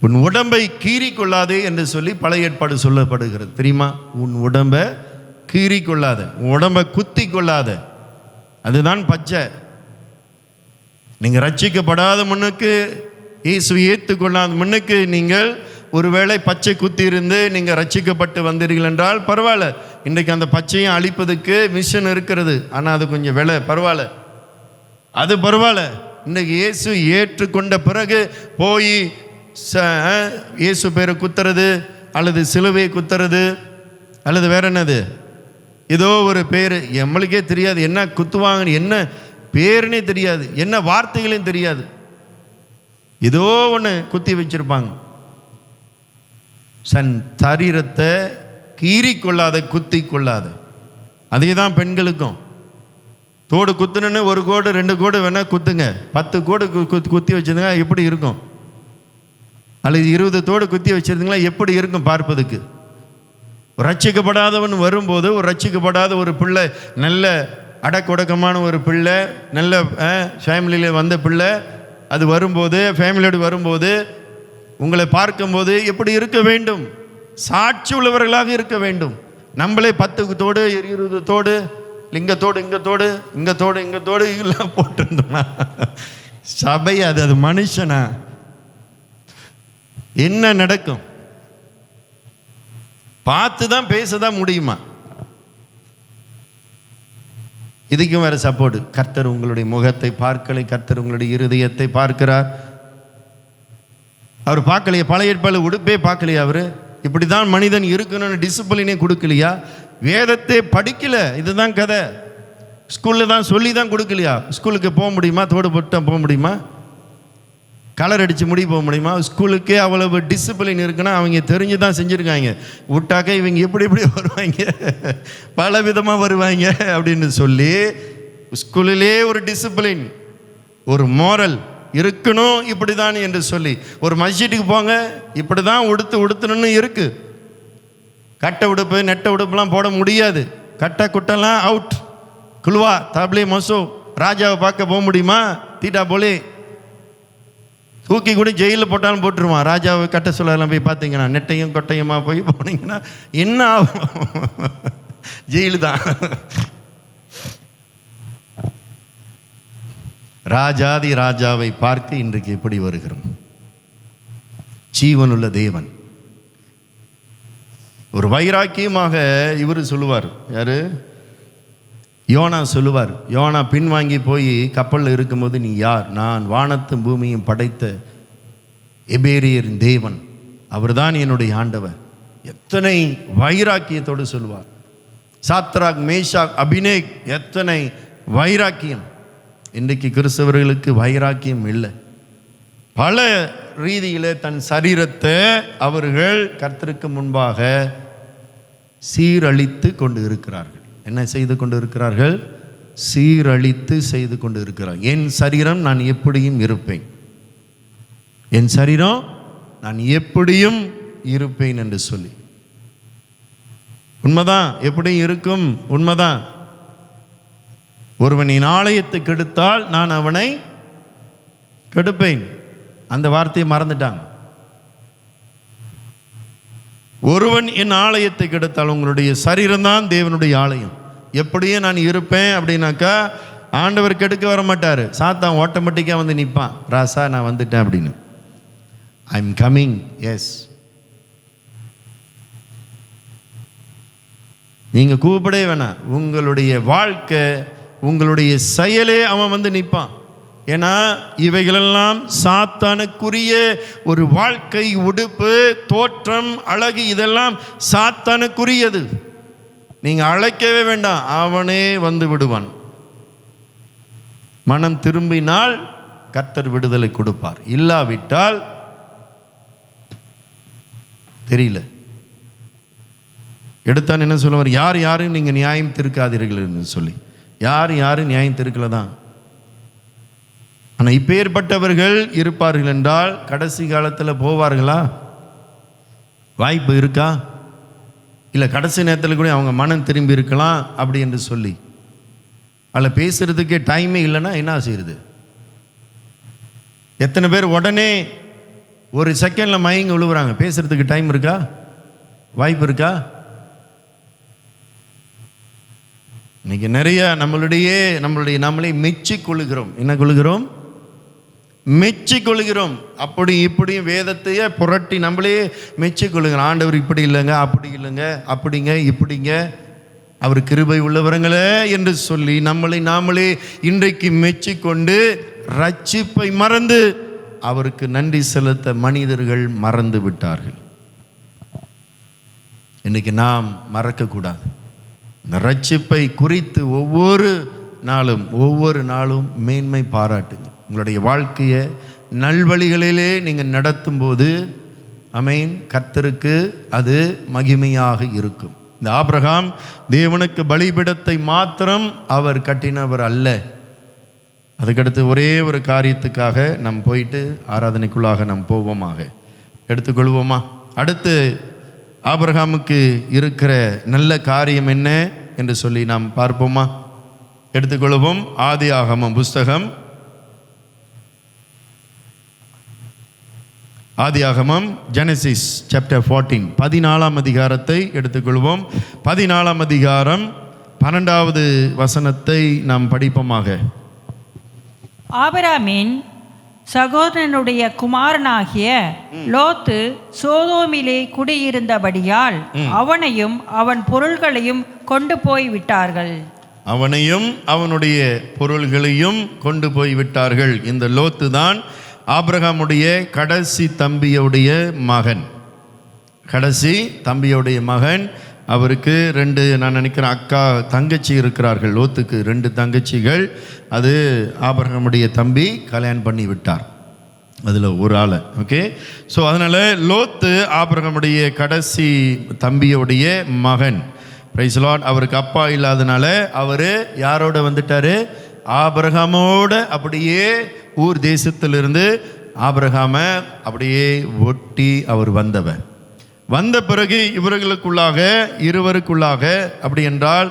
உன் உடம்பை கீறிக்கொள்ளாதே என்று சொல்லி பழைய ஏற்பாடு சொல்லப்படுகிறது. தெரியுமா? உன் உடம்பை கீறிக்கொள்ளாத, உன் உடம்பை குத்தி கொள்ளாத. அதுதான் பச்சை. நீங்கள் ரட்சிக்கப்படாத முன்னுக்கு, இயேசுவை ஏற்றுக்கொள்ளாத முன்னுக்கு நீங்கள் ஒருவேளை பச்சை குத்தி இருந்து நீங்கள் ரட்சிக்கப்பட்டு வந்தீர்கள் என்றால் பரவாயில்ல. இன்றைக்கு அந்த பச்சையை அழிப்பதுக்கு மிஷன் இருக்கிறது. ஆனால் அது கொஞ்சம் விலை, பரவாயில்ல, அது பரவாயில்ல. இன்றைக்கு இயேசு ஏற்றுக்கொண்ட பிறகு போய் இயேசு பேரை குத்துறது, அல்லது சிலுவையை குத்துறது, அல்லது வேற என்னது, ஏதோ ஒரு பேர் நம்மளுக்கே தெரியாது, என்ன குத்துவாங்கன்னு, என்ன பேருனே தெரியாது, என்ன வார்த்தைகளையும் தெரியாது, ஏதோ ஒன்று குத்தி வச்சிருப்பாங்க. சரீரத்தை கீறிக்கொள்ளாத, குத்தி கொள்ளாத. அதே தான் பெண்களுக்கும். தோடு குத்துணுன்னு 1 கோடு 2 கோடு வேணா குத்துங்க, 10 கோடு குத்தி வச்சிருந்தீங்க எப்படி இருக்கும்? அல்லது 20 தோடு குத்தி வச்சிருந்தீங்களா எப்படி இருக்கும் பார்ப்பதுக்கு? ரட்சிக்கப்படாதவன் வரும்போது, ஒரு ரட்சிக்கப்படாத ஒரு பிள்ளை, நல்ல அடக்கொடக்கமான ஒரு பிள்ளை, நல்ல ஃபேமிலியில் வந்த பிள்ளை, அது வரும்போது, ஃபேமிலியோடு வரும்போது, உங்களை பார்க்கும்போது எப்படி இருக்க வேண்டும்? சாட்சி உள்ளவர்களாக இருக்க வேண்டும். நம்மளே 10 தோடு 20 தோடு, இங்கத்தோடு இங்கத்தோடு இங்கத்தோடு இங்கத்தோடு எல்லாம் போட்டிருந்தோம்னா சபை அது மனுஷனா? என்ன நடக்கும்? பார்த்து தான் பேசதான் முடியுமா? இதுக்கும் வேற சப்போர்ட். கர்த்தர் உங்களுடைய முகத்தை பார்க்கலை, கர்த்தர் உங்களுடைய இருதயத்தை பார்க்கிறார். அவர் பார்க்கலையா? பழைய ஏற்பாடு உடுப்பே பார்க்கலையா? அவர் இப்படிதான் மனிதன் இருக்கணும்னு டிசிப்ளினே கொடுக்கலையா? வேதத்தை படிக்கல, இதுதான் கதை. ஸ்கூலில் தான் சொல்லி தான் கொடுக்கலையா? ஸ்கூலுக்கு போக முடியுமா? தோடு போட்டு போக முடியுமா? கலர் அடித்து முடி போக முடியுமா? ஸ்கூலுக்கே அவ்வளவு டிசிப்ளின் இருக்குன்னா அவங்க தெரிஞ்சு தான் செஞ்சுருக்காங்க. விட்டாக்க இவங்க எப்படி எப்படி வருவாங்க, பல விதமாக வருவாங்க அப்படின்னு சொல்லி ஸ்கூலிலே ஒரு டிசிப்ளின், ஒரு மோரல் இருக்கணும் இப்படி தான் என்று சொல்லி. ஒரு மஸ்ஜிட்டுக்கு போங்க, இப்படி தான் உடுத்தணும்னு இருக்கு. கட்டை உடுப்பு நெட்டை உடுப்புலாம் போட முடியாது. கட்டை குட்டெல்லாம் அவுட். குழுவா தப்லே மசோ ராஜாவை பார்க்க போக முடியுமா? தீட்டா போலே தூக்கி கூட ஜெயிலில் போட்டாலும் போட்டுருவான். ராஜாவை கட்ட சொல்லலாம் போய் பார்த்தீங்கன்னா, நெட்டையும் கொட்டையுமா போய் போனீங்கன்னா என்ன ஆகும்? ஜெயிலு தான். ராஜாதி ராஜாவை பார்க்க இன்றைக்கு எப்படி வருகிறோம்? ஜீவனுள்ள தேவன். ஒரு வைராக்கியமாக இவர் சொல்லுவார். யாரு? யோனா சொல்லுவார். யோனா பின்வாங்கி போய் கப்பலில் இருக்கும்போது, நீ யார்? நான் வானத்தும் பூமியும் படைத்த எபேரியரின் தேவன், அவர் தான் என்னுடைய ஆண்டவர். எத்தனை வைராக்கியத்தோடு சொல்லுவார். சாத்ராக் மேஷாக் அபினேக், எத்தனை வைராக்கியம். இன்றைக்கு கிறிஸ்தவர்களுக்கு வைராக்கியம் இல்லை. பல ரீதியில் தன் சரீரத்தை அவர்கள் கர்த்தருக்கு முன்பாக சீரழித்து கொண்டு இருக்கிறார்கள். என்ன செய்து கொண்டு இருக்கிறார்கள்? சீரழித்து செய்து கொண்டு இருக்கிறார்கள். என் சரீரம் நான் எப்படியும் இருப்பேன், என் சரீரம் நான் எப்படியும் இருப்பேன் என்று சொல்லி. உண்மைதான், எப்படியும் இருக்கும், உண்மைதான். ஒருவனின் ஆலயத்தை கெடுத்தால் நான் அவனை கெடுப்பேன். அந்த வார்த்தையை மறந்துட்டாங்க. ஒருவன் என் ஆலயத்தை கெடுத்தால், உங்களுடைய சரீரம் தான் தேவனுடைய ஆலயம். எப்படியே நான் இருப்பேன் அப்படின்னாக்கா ஆண்டவர் கெடுக்க வர மாட்டார். சாத்தான் ஆட்டோமேட்டிக்காக வந்து நிற்பான். ராசா நான் வந்துட்டேன் அப்படின்னு. I am coming. எஸ், நீங்கள் கூப்பிடவே வேணாம். உங்களுடைய வாழ்க்கை, உங்களுடைய செயலே அவன் வந்து நிற்பான். ஏன்னா இவைகளெல்லாம் சாத்தானுக்குரிய ஒரு வாழ்க்கை, உடுப்பு, தோற்றம், அழகு, இதெல்லாம் சாத்தானுக்குரியது. நீங்கள் அழைக்கவே வேண்டாம், அவனே வந்து விடுவான். மனம் திரும்பினால் கர்த்தர் விடுதலை கொடுப்பார். இல்லாவிட்டால் தெரியல. எடுத்தான் என்ன சொல்லுவார்? யார் யாரும் நீங்கள் நியாயம் திருக்காதீர்கள் என்று சொல்லி. யார் யாரும் நியாயம் திருக்கல தான். ஆனால் இப்பேற்பட்டவர்கள் இருப்பார்கள் என்றால் கடைசி காலத்தில் போவார்களா? வாய்ப்பு இருக்கா? இல்லை கடைசி நேரத்தில் கூட அவங்க மனம் திரும்பி இருக்கலாம் அப்படி என்று சொல்லி. அதில் பேசுறதுக்கே டைமே இல்லைன்னா என்ன செய்யுது? எத்தனை பேர் உடனே ஒரு செகண்டில் மயங்கி விழுவுறாங்க. பேசுகிறதுக்கு டைம் இருக்கா? வாய்ப்பு இருக்கா? இன்னைக்கு நிறைய நம்மளே மெச்சி கொள்ளுகிறோம். என்ன கொள்ளுகிறோம்? மெச்சி கொள்ளுகிறோம். அப்படி இப்படியும் வேதத்தையே புரட்டி நம்மளே மெச்சி கொள்ளுகிறோம். ஆண்டவர் இப்படி இல்லைங்க, அப்படி இல்லைங்க, அப்படிங்க இப்படிங்க, அவர் கிருபை உள்ளவரங்களே என்று சொல்லி நாமளே இன்றைக்கு மெச்சி கொண்டு ரட்சிப்பை மறந்து அவருக்கு நன்றி செலுத்த மனிதர்கள் மறந்து விட்டார்கள். இன்னைக்கு நாம் மறக்கக்கூடாது. இந்த ரட்சிப்பை குறித்து ஒவ்வொரு நாளும் மேன்மை பாராட்டுங்க. உங்களுடைய வாழ்க்கையை நல்வழிகளிலே நீங்கள் நடத்தும் போது ஆமென், கர்த்தருக்கு அது மகிமையாக இருக்கும். இந்த ஆபிரகாம் தேவனுக்கு பலிபீடத்தை மாத்திரம் அவர் கட்டினவர் அல்ல. அதுக்கடுத்து ஒரே ஒரு காரியத்துக்காக நாம் போயிட்டு ஆராதனைக்குள்ளாக நாம் போவோமாக, எடுத்துக்கொள்வோமா? அடுத்து ஆபிரகாமுக்கு இருக்கிற நல்ல காரியம் என்ன என்று சொல்லி நாம் பார்ப்போமா? எடுத்துக்கொள்வோம். ஆதியாகமம் புஸ்தகம், ஆதியாகமம் ஜெனசிஸ் சாப்டர் 14 14ஆம் அதிகாரத்தை எடுத்துக்கொள்வோம். 14ஆம் அதிகாரம் 12வது வசனத்தை நாம் படிப்போமாக. ஆபிரகாமின் சகோதரனுடைய குமாரனாகிய லோத்து சோதோமிலே குடியிருந்தபடியால் அவனையும் அவன் பொருள்களையும் கொண்டு போய் விட்டார்கள். அவனையும் அவனுடைய பொருள்களையும் கொண்டு போய் விட்டார்கள். இந்த லோத்து தான் ஆபிரகாமுடைய கடைசி தம்பியுடைய மகன். அவருக்கு 2 நான் நினைக்கிறேன் அக்கா தங்கச்சி இருக்கிறார்கள். லோத்துக்கு 2 தங்கச்சிகள். அது ஆபிரகாமுடைய தம்பி கல்யாணம் பண்ணி விட்டார், அதில் ஒரு ஆளை. ஓகே, ஸோ அதனால் லோத்து ஆபிரகாமுடைய கடைசி தம்பியுடைய மகன். Price the Lord. அவருக்கு அப்பா இல்லாதனால அவர் யாரோட வந்துட்டார்? ஆபிரகாமோட அப்படியே ஊர் தேசத்திலிருந்து ஆபிரகாமை அப்படியே ஒட்டி அவர் வந்த பிறகு இருவருக்குள்ளாக அப்படி என்றால்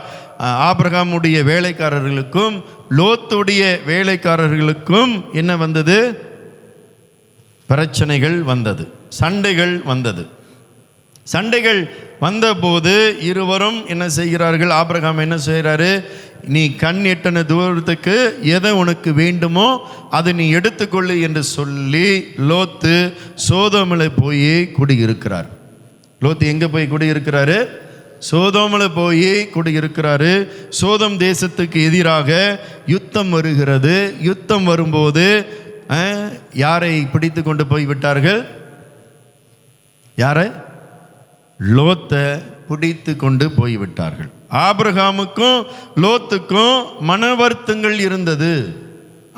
ஆபிரகாமுடைய வேலைக்காரர்களுக்கும் லோத்துடைய வேலைக்காரர்களுக்கும் என்ன வந்தது? பிரச்சனைகள் வந்தது, சண்டைகள் வந்தது. சண்டைகள் வந்தபோது இருவரும் என்ன செய்கிறார்கள்? ஆபிரகாம் என்ன செய்கிறாரு? நீ கண் எட்டன தூரத்துக்கு எதை உனக்கு வேண்டுமோ அதை நீ எடுத்துக்கொள்ளு என்று சொல்லி லோத்து சோதோமில் போய் குடியிருக்கிறார். லோத்து எங்கே போய் குடியிருக்கிறாரு? சோதோமில் போய் குடியிருக்கிறாரு. சோதம் தேசத்துக்கு எதிராக யுத்தம் வருகிறது. யுத்தம் வரும்போது யாரை பிடித்து கொண்டு போய் விட்டார்கள்? யாரை? லோத்தை பிடித்து கொண்டு போய்விட்டார்கள். ஆபிரகாமுக்கும் லோத்துக்கும் மன வருத்தங்கள் இருந்தது.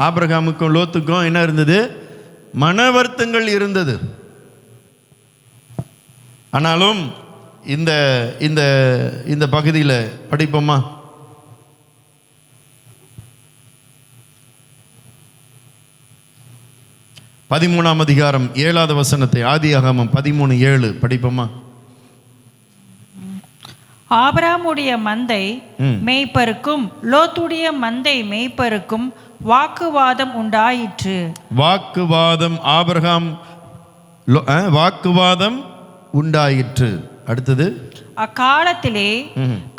ஆபிரகாமுக்கும் லோத்துக்கும் என்ன இருந்தது? மன வருத்தங்கள் இருந்தது. ஆனாலும் இந்த இந்த இந்த பகுதியில் படிப்போமா? பதிமூணாம் அதிகாரம் 7வது வசனத்தை, ஆதியாகமம் 13:7 படிப்போமா? ஆபிரகாமுடைய மந்தை மேய்ப்பருக்கும் லோத்துடைய மந்தை மேய்ப்பருக்கும் வாக்குவாதம் உண்டாயிற்று. வாக்குவாதம் உண்டாயிற்று. அடுத்தது, அக்காலத்திலே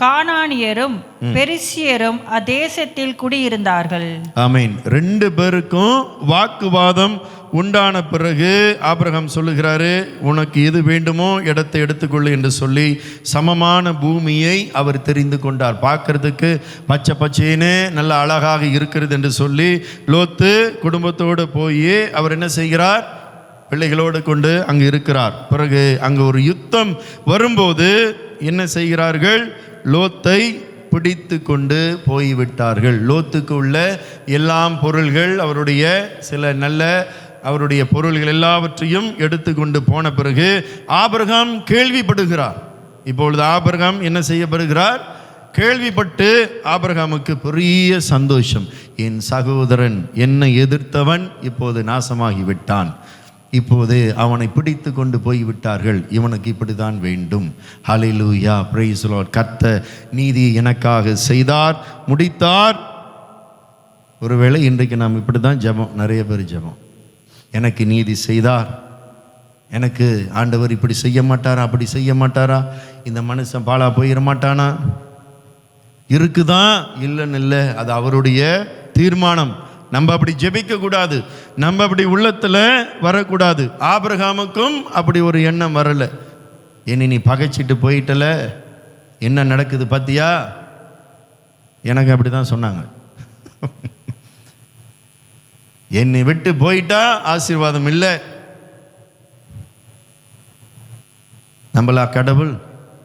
கானானியரும் பெரிசியரும் அதேசத்தில் குடியிருந்தார்கள். ஆமென். 2 பேருக்கும் வாக்குவாதம் உண்டான பிறகு ஆபிரகாம் சொல்லுகிறாரு, உனக்கு எது வேண்டுமோ இடத்தை எடுத்துக்கொள்ளு என்று சொல்லி சமமான பூமியை அவர் தெரிந்து கொண்டார். பார்க்கறதுக்கு பச்சை பச்சைன்னு நல்ல அழகாக இருக்கிறது என்று சொல்லி லோத்து குடும்பத்தோடு போய் அவர் என்ன செய்கிறார்? பிள்ளைகளோடு கொண்டு அங்கு இருக்கிறார். பிறகு அங்கு ஒரு யுத்தம் வரும்போது என்ன செய்கிறார்கள்? லோத்தை பிடித்து கொண்டு போய்விட்டார்கள். லோத்துக்கு உள்ள எல்லாம் பொருள்கள், அவருடைய சில நல்ல அவருடைய பொருள்கள் எல்லாவற்றையும் எடுத்து கொண்டு போன பிறகு ஆபிரகாம் கேள்விப்படுகிறார். இப்பொழுது ஆபிரகாம் என்ன செய்யப்படுகிறார்? கேள்விப்பட்டு ஆபிரகாமுக்கு பெரிய சந்தோஷம். என் சகோதரன் என்னை எதிர்த்தவன் இப்போது நாசமாகி விட்டான், இப்போது அவனை பிடித்து கொண்டு போய்விட்டார்கள், இவனுக்கு இப்படி தான் வேண்டும். ஹல்லேலூயா, பிரைஸ் தி லார்ட். கர்த்தர் நீதி எனக்காக செய்தார், முடித்தார். ஒருவேளை இன்றைக்கு நாம் இப்படி தான் ஜெபம், நிறைய பேர் ஜெபம், எனக்கு நீதி செய்தார், எனக்கு ஆண்டவர் இப்படி செய்ய மாட்டாரா, அப்படி செய்ய மாட்டாரா, இந்த மனுஷன் பாழா போயிட மாட்டானா? இருக்குதான், இல்லைன்னு இல்லை, அது அவருடைய தீர்மானம். நம்ம அப்படி ஜெபிக்க கூடாது, நம்ம அப்படி உள்ளத்தில் வரக்கூடாது. ஆபிரகாமுக்கும் அப்படி ஒரு எண்ணம் வரலை. என்னை நீ பகைச்சிட்டு போயிட்டல, என்ன நடக்குது பார்த்தியா? எனக்கு அப்படி தான் சொன்னாங்க. என்னை விட்டு போயிட்டா ஆசீர்வாதம் இல்லை. நம்மளா கடவுள்,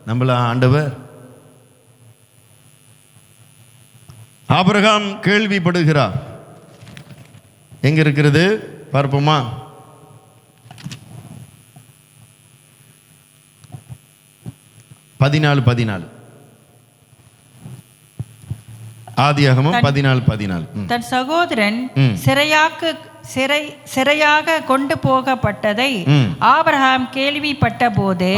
நம்மளா ஆண்டவர்? ஆபிரகாம் கேள்விப்படுகிறார். எங்க இருக்கிறது பார்ப்போமா? ஆதியாகமம் 14:14. தன் சகோதரன் சிறையாக கொண்டு போகப்பட்டதை ஆபிரகாம் கேள்விப்பட்ட போது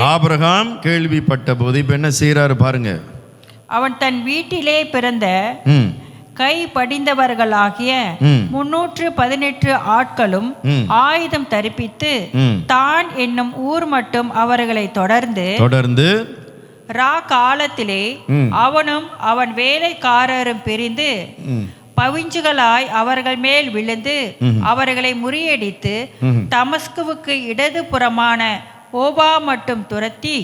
இப்ப என்ன செய்யறாரு பாருங்க. அவன் தன் வீட்டிலே பிறந்த கை படிந்தவர்களாகிய 318 ஆட்களும் ஆயுதம் தரிப்பித்து தான் என்னும் ஊர் மட்டும் அவர்களை தொடர்ந்து ரா காலத்திலே அவனும் அவன் வேலைக்காரரும் பிரிந்து பவிஞ்சுகளாய் அவர்கள் மேல் விழுந்து அவர்களை முறியடித்து தமஸ்குவுக்கு இடது புறமான ஓபா மட்டும் துரத்தி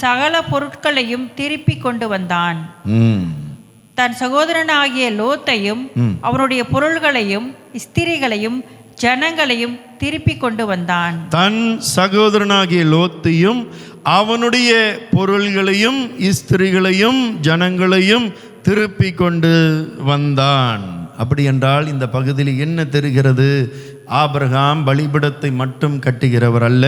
சகல பொருட்களையும் திருப்பி கொண்டு வந்தான். தன் சகோதரனாகிய லோத்தையும் அவனுடைய பொருள்களையும் ஸ்திரீகளையும் ஜனங்களையும் திருப்பி கொண்டு வந்தான். தன் சகோதரனாகிய லோத்தையும் அவனுடைய பொருள்களையும் ஸ்திரீகளையும் ஜனங்களையும் திருப்பி கொண்டு வந்தான். அப்படி என்றால் இந்த பகுதியில் என்ன தெரிகிறது? ஆபிரகாம் பலிபீடத்தை மட்டும் கட்டுகிறவர் அல்ல,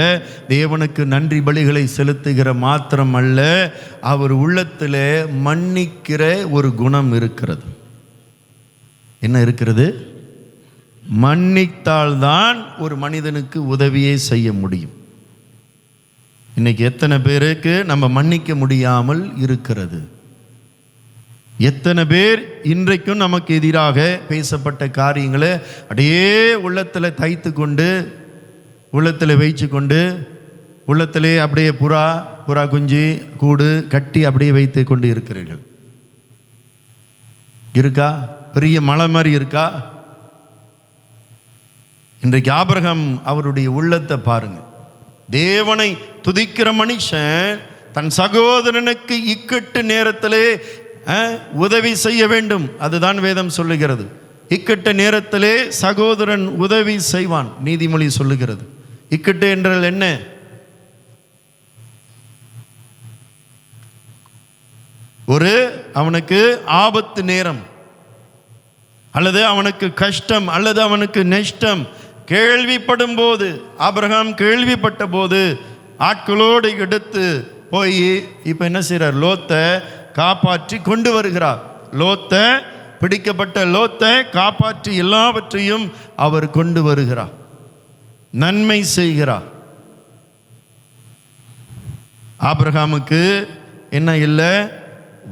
தேவனுக்கு நன்றி பலிகளை செலுத்துகிற மாத்திரம் அல்ல, அவர் உள்ளத்தில் மன்னிக்கிற ஒரு குணம் இருக்கிறது. என்ன இருக்கிறது? மன்னித்தால்தான் ஒரு மனிதனுக்கு உதவியே செய்ய முடியும். இன்னைக்கு எத்தனை பேருக்கு நம்ம மன்னிக்க முடியாமல் இருக்கிறது? எத்தனை பேர் இன்றைக்கும் நமக்கு எதிராக பேசப்பட்ட காரியங்களை அப்படியே உள்ளத்தில் தைத்து கொண்டு, உள்ளத்தில் வைத்து கொண்டு, உள்ளத்திலே அப்படியே புறா குஞ்சு கூடு கட்டி அப்படியே வைத்து கொண்டு இருக்கிறீர்கள். இருக்கா? பெரிய மலை மாதிரி இருக்கா? இன்றைக்கு ஆபிரகாம் அவருடைய உள்ளத்தை பாருங்க. தேவனை துதிக்கிற மனுஷன் தன் சகோதரனுக்கு இக்கட்டு நேரத்திலே உதவி செய்ய வேண்டும். அதுதான் வேதம் சொல்லுகிறது. இக்கட்ட நேரத்திலே சகோதரன் உதவி செய்வான். நீதிமொழி சொல்லுகிறது. இக்கட்டு என்றால் என்ன? ஒரு அவனுக்கு ஆபத்து நேரம், அல்லது அவனுக்கு கஷ்டம், அல்லது அவனுக்கு நஷ்டம் கேள்விப்படும் போது, ஆபிரகாம் கேள்விப்பட்ட போது ஆட்களோடு எடுத்து போய் இப்ப என்ன செய்றார்? லோத்தை காப்பாற்றி கொண்டு வருகிறார். லோத்தை, பிடிக்கப்பட்ட லோத்தை காப்பாற்றி எல்லாவற்றையும் அவர் கொண்டு வருகிறார், நன்மை செய்கிறார். ஆபிரகாமுக்கு என்ன இல்லை?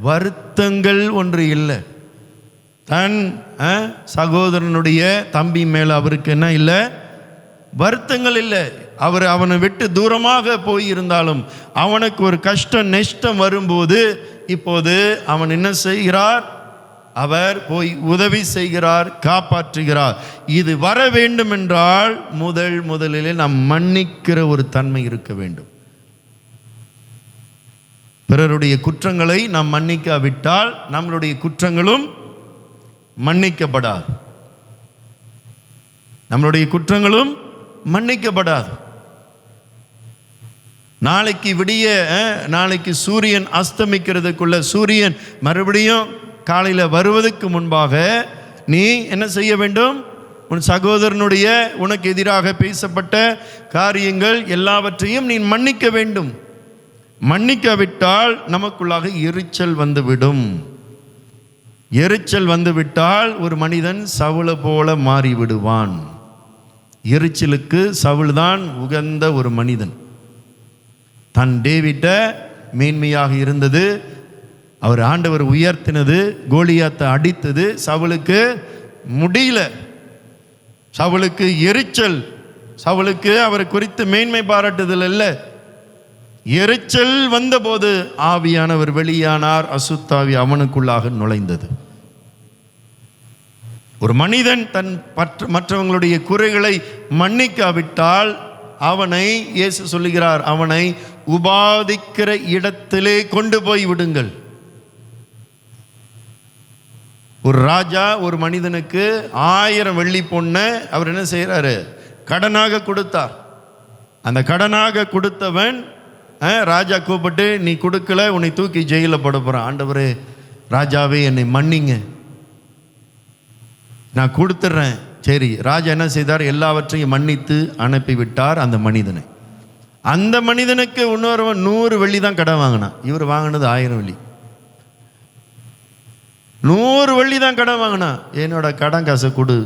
வருத்தங்கள் ஒன்று இல்லை. தன் சகோதரனுடைய தம்பி மேல அவருக்கு என்ன இல்லை? வருத்தங்கள் இல்லை. அவனை விட்டு தூரமாக போயிருந்தாலும் அவனுக்கு ஒரு கஷ்டம் நஷ்டம் வரும்போது இப்போது அவன் என்ன செய்கிறார்? அவர் போய் உதவி செய்கிறார், காப்பாற்றுகிறார். இது வர வேண்டும் என்றால் முதலிலே நாம் மன்னிக்கிற ஒரு தன்மை இருக்க வேண்டும். பிறருடைய குற்றங்களை நாம் மன்னிக்காவிட்டால் நம்மளுடைய குற்றங்களும் மன்னிக்கப்படாது. நம்மளுடைய குற்றங்களும் மன்னிக்கப்படாது. நாளைக்கு விடிய, நாளைக்கு சூரியன் அஸ்தமிக்கிறதுக்குள்ள, சூரியன் மறுபடியும் காலையில் வருவதற்கு முன்பாக நீ என்ன செய்ய வேண்டும்? உன் சகோதரனுடைய உனக்கு எதிராக பேசப்பட்ட காரியங்கள் எல்லாவற்றையும் நீ மன்னிக்க வேண்டும். மன்னிக்காவிட்டால் நமக்குள்ளாக எரிச்சல் வந்துவிடும். எரிச்சல் வந்துவிட்டால் ஒரு மனிதன் சவுளை போல மாறிவிடுவான். எரிச்சலுக்கு சவுல் தான் உகந்த ஒரு மனிதன். தன் டேவிட்டை மேன்மையாக இருந்தது, அவர் ஆண்டவர் உயர்த்தினது, கோலியாத்தை அடித்தது. சவுலுக்கு முடியல. சவுலுக்கு எரிச்சல் சவுலுக்கு அவரை குறித்து மேன்மை பாராட்டுதல் அல்ல. எரிச்சல் வந்தபோது ஆவியானவர் வெளியானார், அசுத்தாவி அவனுக்குள்ளாக நுழைந்தது. ஒரு மனிதன் தன் மற்றவங்களுடைய குறைகளை மன்னிக்காவிட்டால் அவனை, இயேசு சொல்லுகிறார், அவனை உபாதிக்கிற இடத்திலே கொண்டு போய் விடுங்கள். ஒரு ராஜா ஒரு மனிதனுக்கு 1000 வெள்ளி பொண்ணை அவர் என்ன செய்கிறாரு, கடனாக கொடுத்தார். அந்த கடனாக கொடுத்தவன் ராஜா கூப்பிட்டு, நீ கொடுக்கல, உன்னை தூக்கி ஜெயிலில் போட போகிறான். ஆண்டவரே, ராஜாவே என்னை மன்னிங்க, நான் கொடுத்துட்றேன். சரி, ராஜா என்ன செய்தார், எல்லாவற்றையும் மன்னித்து அனுப்பிவிட்டார் அந்த மனிதனை. அந்த மனிதனுக்கு இன்னொருவன் 100 வெள்ளி தான் கடன் வாங்கினான். இவர் வாங்கினது 1000 வெள்ளி. 100 வெள்ளி தான் கடன் வாங்கினா. என்னோட கடன் காசை கொடு.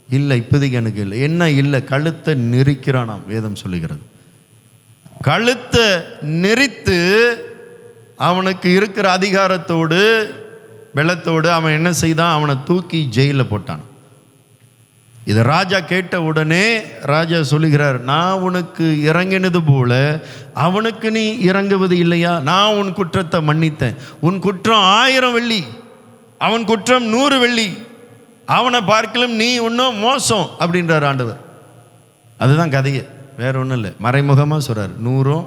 இல்லை, இப்போதைக்கு எனக்கு இல்லை. என்ன இல்லை, கழுத்தை நெரிக்கிறானாம் வேதம் சொல்லுகிறது. கழுத்தை நெரித்து அவனுக்கு இருக்கிற அதிகாரத்தோடு வெள்ளத்தோடு அவன் என்ன செய்தான், அவனை தூக்கி ஜெயிலில் போட்டான். இதை ராஜா கேட்ட உடனே ராஜா சொல்லுகிறார், நான் உனக்கு இறங்கினது போல அவனுக்கு நீ இறங்குவது இல்லையா? நான் உன் குற்றத்தை மன்னித்தேன். உன் குற்றம் 1000 வெள்ளி, அவன் குற்றம் 100 வெள்ளி. அவனை பார்க்கலும் நீ இன்னும் மோசம் அப்படின்றார் ஆண்டவர். அதுதான் கதையை, வேற ஒன்றும் இல்லை. மறைமுகமாக சொல்கிறார். 100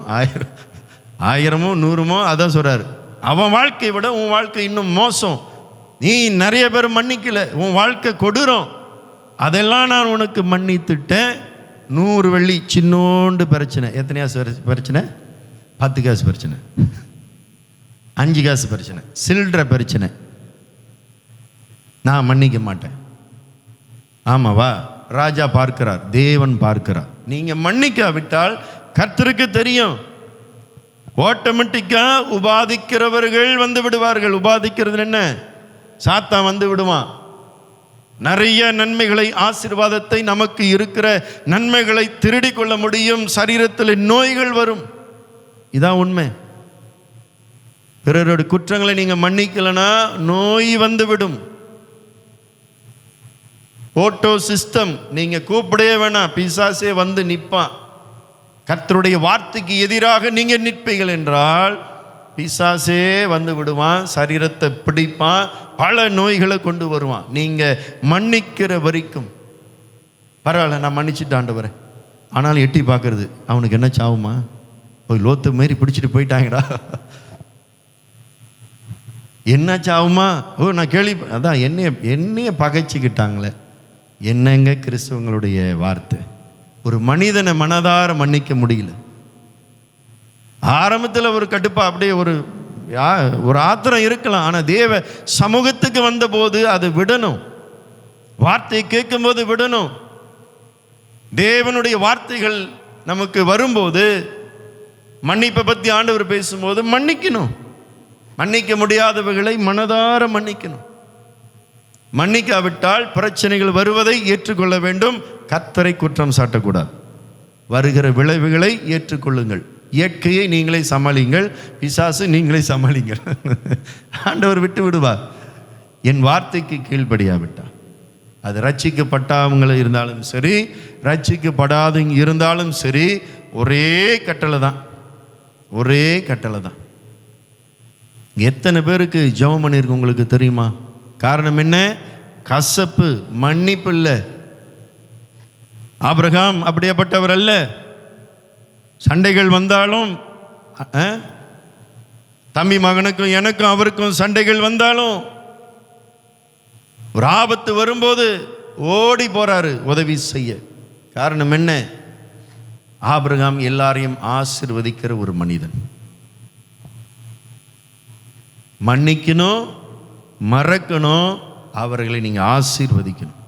1000 100 அதான் சொல்கிறார். அவன் வாழ்க்கையை விட உன் வாழ்க்கை இன்னும் மோசம். நீ நிறைய பேர் மன்னிக்கல, உன் வாழ்க்கை கொடூரம். அதெல்லாம் நான் உனக்கு மன்னித்துட்டேன். 100 வெள்ளி சின்னோண்டு பிரச்சனை. எத்தனை காசு பிரச்சனை? 10 காசு பிரச்சனை, 5 காசு பிரச்சனை, சில்லற பிரச்சனை. நான் மன்னிக்க மாட்டேன். ஆமாவா? ராஜா பார்க்கிறார், தேவன் பார்க்கிறார். நீங்க மன்னிக்காவிட்டால் கர்த்தருக்கு தெரியும், ஆட்டோமேட்டிக்கா உபாதிக்கிறவர்கள் வந்து விடுவார்கள். உபாதிக்கிறது என்ன? சாத்தான் வந்து விடுவான். நிறைய நன்மைகளை, ஆசீர்வாதத்தை, நமக்கு இருக்கிற நன்மைகளை திருடி கொள்ள முடியும். சரீரத்தில் நோய்கள் வரும். இதான் உண்மை. பிறருடைய குற்றங்களை நீங்க மன்னிக்கலனா நோய் வந்து விடும். ஓட்டோ சிஸ்டம், நீங்க கூப்பிடவே வேணாம், பிசாசே வந்து நிற்பான். கர்த்தருடைய வார்த்தைக்கு எதிராக நீங்க நிற்பீர்கள் என்றால் பிசாசே வந்து விடுவான், சரீரத்தை பிடிப்பான், பல நோய்களை கொண்டு வருவான். நீங்க மன்னிக்கிற வரைக்கும் பரவாயில்ல, நான் மன்னிச்சுட்டு ஆண்டவரே, ஆனாலும் எட்டி பார்க்கறது, அவனுக்கு என்ன சாவுமா, போய் லோத்து மாரி பிடிச்சிட்டு போயிட்டாங்கடா, என்ன சாவுமா? ஓ, நான் கேள்வி, அதான் என்னைய பகைச்சிக்கிட்டாங்களே. என்னங்க கிறிஸ்தவங்களுடைய வார்த்தை? ஒரு மனிதனை மனதார மன்னிக்க முடியல. ஆரம்பத்தில் ஒரு கடுப்பா, அப்படியே ஒரு ஆத்திரம் இருக்கலாம். ஆனால் தேவ சமூகத்துக்கு வந்தபோது அது விடணும். வார்த்தையை கேட்கும்போது விடணும். தேவனுடைய வார்த்தைகள் நமக்கு வரும்போது, மன்னிப்பை பற்றி ஆண்டவர் பேசும்போது மன்னிக்கணும். மன்னிக்க முடியாதவர்களை மனதார மன்னிக்கணும். மன்னிக்காவிட்டால் பிரச்சனைகள் வருவதை ஏற்றுக்கொள்ள வேண்டும். கர்த்தரை குற்றம் சாட்டக்கூடாது. வருகிற விளைவுகளை ஏற்றுக்கொள்ளுங்கள். இயற்கையை நீங்களே சமாளிங்கள், பிசாசு நீங்களே சமாளிங்கள். ஆண்டவர் விட்டு விடுவார். என் வார்த்தைக்கு கீழ்ப்படியாவிட்டால், அது ரட்சிக்கப்பட்டவங்க இருந்தாலும் சரி, ரட்சிக்கப்படாதவங்க இருந்தாலும் சரி, ஒரே கட்டளை தான், ஒரே கட்டளை தான். எத்தனை பேருக்கு ஜெபம் பண்ணியிருக்கு உங்களுக்கு தெரியுமா? காரணம் என்ன? கசப்பு, மன்னிப்பு இல்லை. ஆபிரகாம் அப்படியேப்பட்டவர் அல்ல. சண்டைகள் வந்தாலும், தம்பி மகனுக்கும் எனக்கும் அவருக்கும் சண்டைகள் வந்தாலும், ஒரு ஆபத்து வரும்போது ஓடி போறாரு உதவி செய்ய. காரணம் என்ன? ஆபிரகாம் எல்லாரையும் ஆசீர்வதிக்கிற ஒரு மனிதன். மன்னிக்கணும், மறக்கணும், அவர்களை நீங்க ஆசீர்வதிக்கணும்.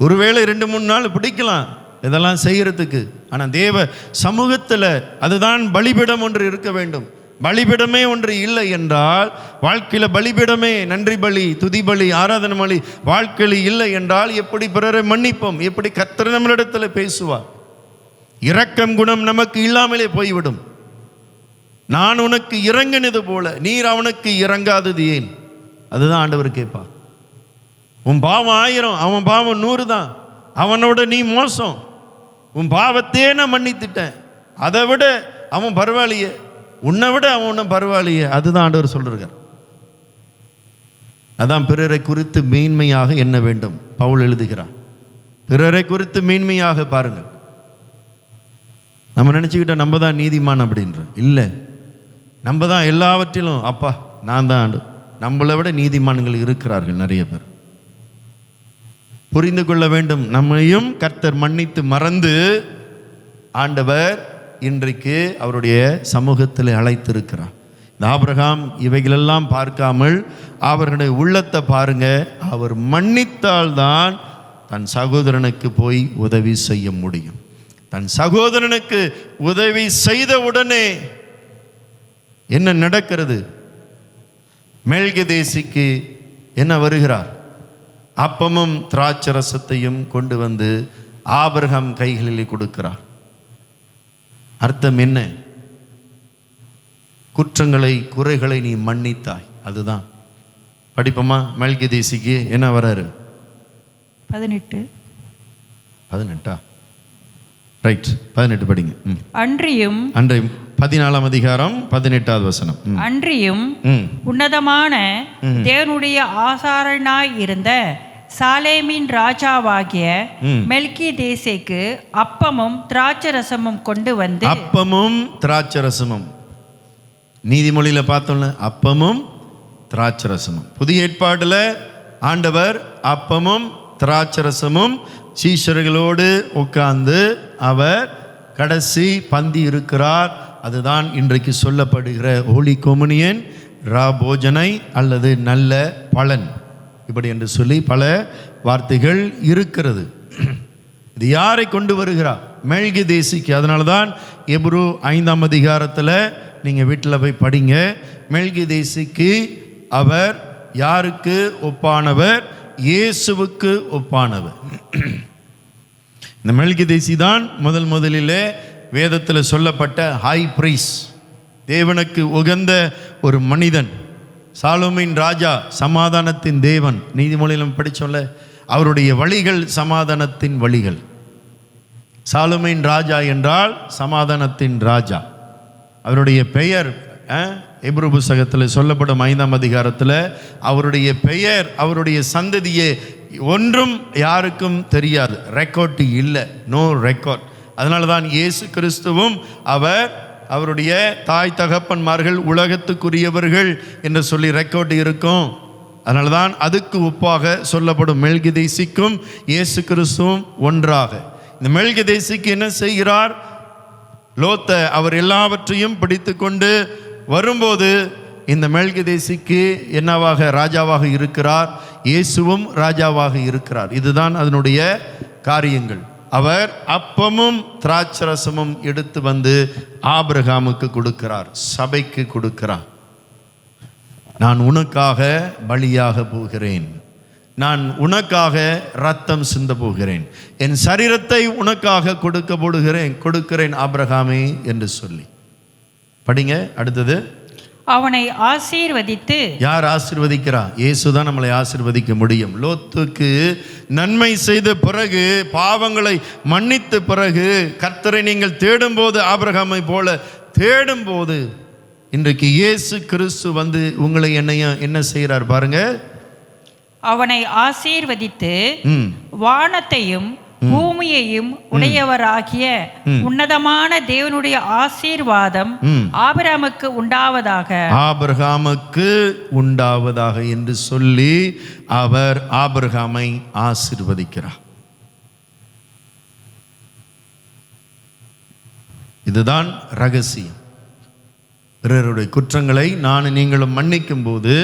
ஒருவேளை 2-3 நாள் பிடிக்கலாம் இதெல்லாம் செய்யறதுக்கு. ஆனால் தேவ சமூகத்தில் அதுதான் பலிபீடம் ஒன்று இருக்க வேண்டும். பலிபீடமே ஒன்று இல்லை என்றால், வாழ்க்கையில் பலிபீடமே, நன்றி பலி, துதி பலி, ஆராதனை பலி வாழ்க்கையில் இல்லை என்றால் எப்படி பிறரை மன்னிப்போம்? எப்படி கர்த்தர் நம்மளிடத்தில் பேசுவார்? இரக்கம் குணம் நமக்கு இல்லாமலே போய்விடும். நான் உனக்கு இறங்கினது போல நீர் அவனுக்கு இறங்காதது ஏன்? அதுதான் ஆண்டவர் கேட்பா. உன் பாவம் 1000, அவன் பாவம் 100 தான். அவனோட நீ மோசம், உன் பாவத்தையே நான் மன்னித்துட்டேன், அதை விட அவன் பரவாயில்லையே, உன்னை விட அவன் ஒன்றும் பரவாயில்லையே. அதுதான் ஆண்டவர் சொல்றார். அதான் பிறரை குறித்து மேன்மையாக எண்ண வேண்டும். பவுல் எழுதுகிறார், பிறரை குறித்து மேன்மையாக பாருங்கள். நம்ம நினச்சிக்கிட்டோம் நம்ம தான் நீதிமான் அப்படின்ற, இல்லை, நம்ம தான் எல்லாவற்றிலும் அப்பா நான் தான் ஆண்டு. நம்மளை விட நீதிமான்கள் இருக்கிறார்கள் நிறைய பேர். புரிந்து கொள்ள வேண்டும். நம்மையும் கர்த்தர் மன்னித்து மறந்து ஆண்டவர் இன்றைக்கு அவருடைய சமூகத்தில் அழைத்திருக்கிறார். இந்த ஆபிரகாம் இவைகளெல்லாம் பார்க்காமல் அவர்களுடைய உள்ளத்தை பாருங்க. அவர் மன்னித்தால்தான் தன் சகோதரனுக்கு போய் உதவி செய்ய முடியும். தன் சகோதரனுக்கு உதவி செய்த உடனே என்ன நடக்கிறது? மெல்கிதேசிக்கு என்ன வருகிறார்? அப்பமும் திராட்சரசத்தையும் கொண்டு வந்து ஆபிரகாம் கைகளில் கொடுக்கிறார். அர்த்தம் என்ன? குற்றங்களை குறைகளை நீ மன்னித்தாய். அதுதான் படிப்போமா? மெல்கிதேசிக்கு என்ன வராரு? 18 ரைட், 18 படிங்க. அன்றியும் 14ஆம் அதிகாரம் 18வது வசனம். அன்றியும் உன்னதமான தேவனுடைய ஆசாரனாய் இருந்த சாலேமின் ராஜாவாகிய மெல்கிதேசேக்கு அப்பமும் திராட்சரசமும் கொண்டு வந்து. அப்பமும் திராட்சரசமும் நீதிமொழியில பார்த்தோம்ல, அப்பமும் திராட்சரசமும். புதிய ஏற்பாடுல ஆண்டவர் அப்பமும் திராட்சரசமும் சீஷர்களோடு உட்கார்ந்து அவர் கடைசி பந்தி இருக்கிறார். அதுதான் இன்றைக்கு சொல்லப்படுகிற ஹோலி கொம்யூனியன், ராபோஜனை அல்லது நல்ல பலன், இப்படி என்று சொல்லி பல வார்த்தைகள் இருக்கிறது. இது யாரை கொண்டு வருகிறார்? மெல்கிதேசிக்கு. அதனால தான் எபிரேயு 5ஆம் அதிகாரத்தில் நீங்கள் வீட்டில் போய் படிங்க. மெல்கிதேசிக்கு அவர் யாருக்கு ஒப்பானவர்? இயேசுவுக்கு ஒப்பானவர். இந்த மெல்கிதேசி தான் முதலிலே வேதத்தில் சொல்லப்பட்ட ஹை பிரைஸ், தேவனுக்கு உகந்த ஒரு மனிதன். சாலோமின் ராஜா சமாதானத்தின் தேவன். நீதிமொழியிலும் படிச்சோல்ல, அவருடைய வழிகள் சமாதானத்தின் வழிகள். சாலோமின் ராஜா என்றால் சமாதானத்தின் ராஜா. அவருடைய பெயர் எபிரேயு புத்தகத்தில் சொல்லப்படும் 5ஆம் அதிகாரத்தில் அவருடைய பெயர், அவருடைய சந்ததியே ஒன்றும் யாருக்கும் தெரியாது. ரெக்கார்டு இல்லை, நோ ரெக்கார்ட். அதனால தான் இயேசு கிறிஸ்துவும் அவருடைய தாய் தகப்பன்மார்கள் உலகத்துக்குரியவர்கள் என்று சொல்லி ரெக்கார்டு இருக்கும். அதனால தான் அதுக்கு ஒப்பாக சொல்லப்படும் மெல்கிதேசிக்கும் இயேசு கிறிஸ்துவும் ஒன்றாக. இந்த மெல்கிதேசிக்கு என்ன செய்கிறார்? லோத்த அவர் எல்லாவற்றையும் பிடித்து கொண்டு வரும்போது இந்த மெல்கிதேசிக்கு என்னவாக? ராஜாவாக இருக்கிறார். இயேசுவும் ராஜாவாக இருக்கிறார். இதுதான் அதனுடைய காரியங்கள். அவர் அப்பமும் திராட்சரசமும் எடுத்து வந்து ஆபிரகாமுக்கு கொடுக்கிறார், சபைக்கு கொடுக்கிறார். நான் உனக்காக பலியாக போகிறேன், நான் உனக்காக ரத்தம் சிந்த போகிறேன், என் சரீரத்தை உனக்காக கொடுக்கிறேன் ஆபிரகாமே என்று சொல்லி படிங்க. அடுத்தது, அவனை ஆசீர்வதித்து. யார் ஆசீர்வதிக்கிறா? இயேசுதான் நம்மளை ஆசீர்வதிக்க முடியும். லோத்துக்கு நன்மை செய்த பிறகு, பாவங்களை மன்னித்த பிறகு, கர்த்தரை நீங்கள் தேடும்போது, ஆபிரகாமை போல தேடும்போது, இன்றைக்கு இயேசு கிறிஸ்து வந்து உங்களை என்னையும் என்ன செய்கிறார் பாருங்க. அவனை ஆசீர்வதித்து வானத்தையும் பூமியையும் உடையவராகிய உன்னதமான தேவனுடைய ஆசீர்வாதம் ஆபிரகாமுக்கு உண்டாவதாக, ஆபிரகாமுக்கு உண்டாவதாக என்று சொல்லி அவர் ஆபிரகாமை ஆசீர்வதிக்கிறார். இதுதான் ரகசியம். பிறருடைய குற்றங்களை நான் நீங்களும் மன்னிக்கும் போது,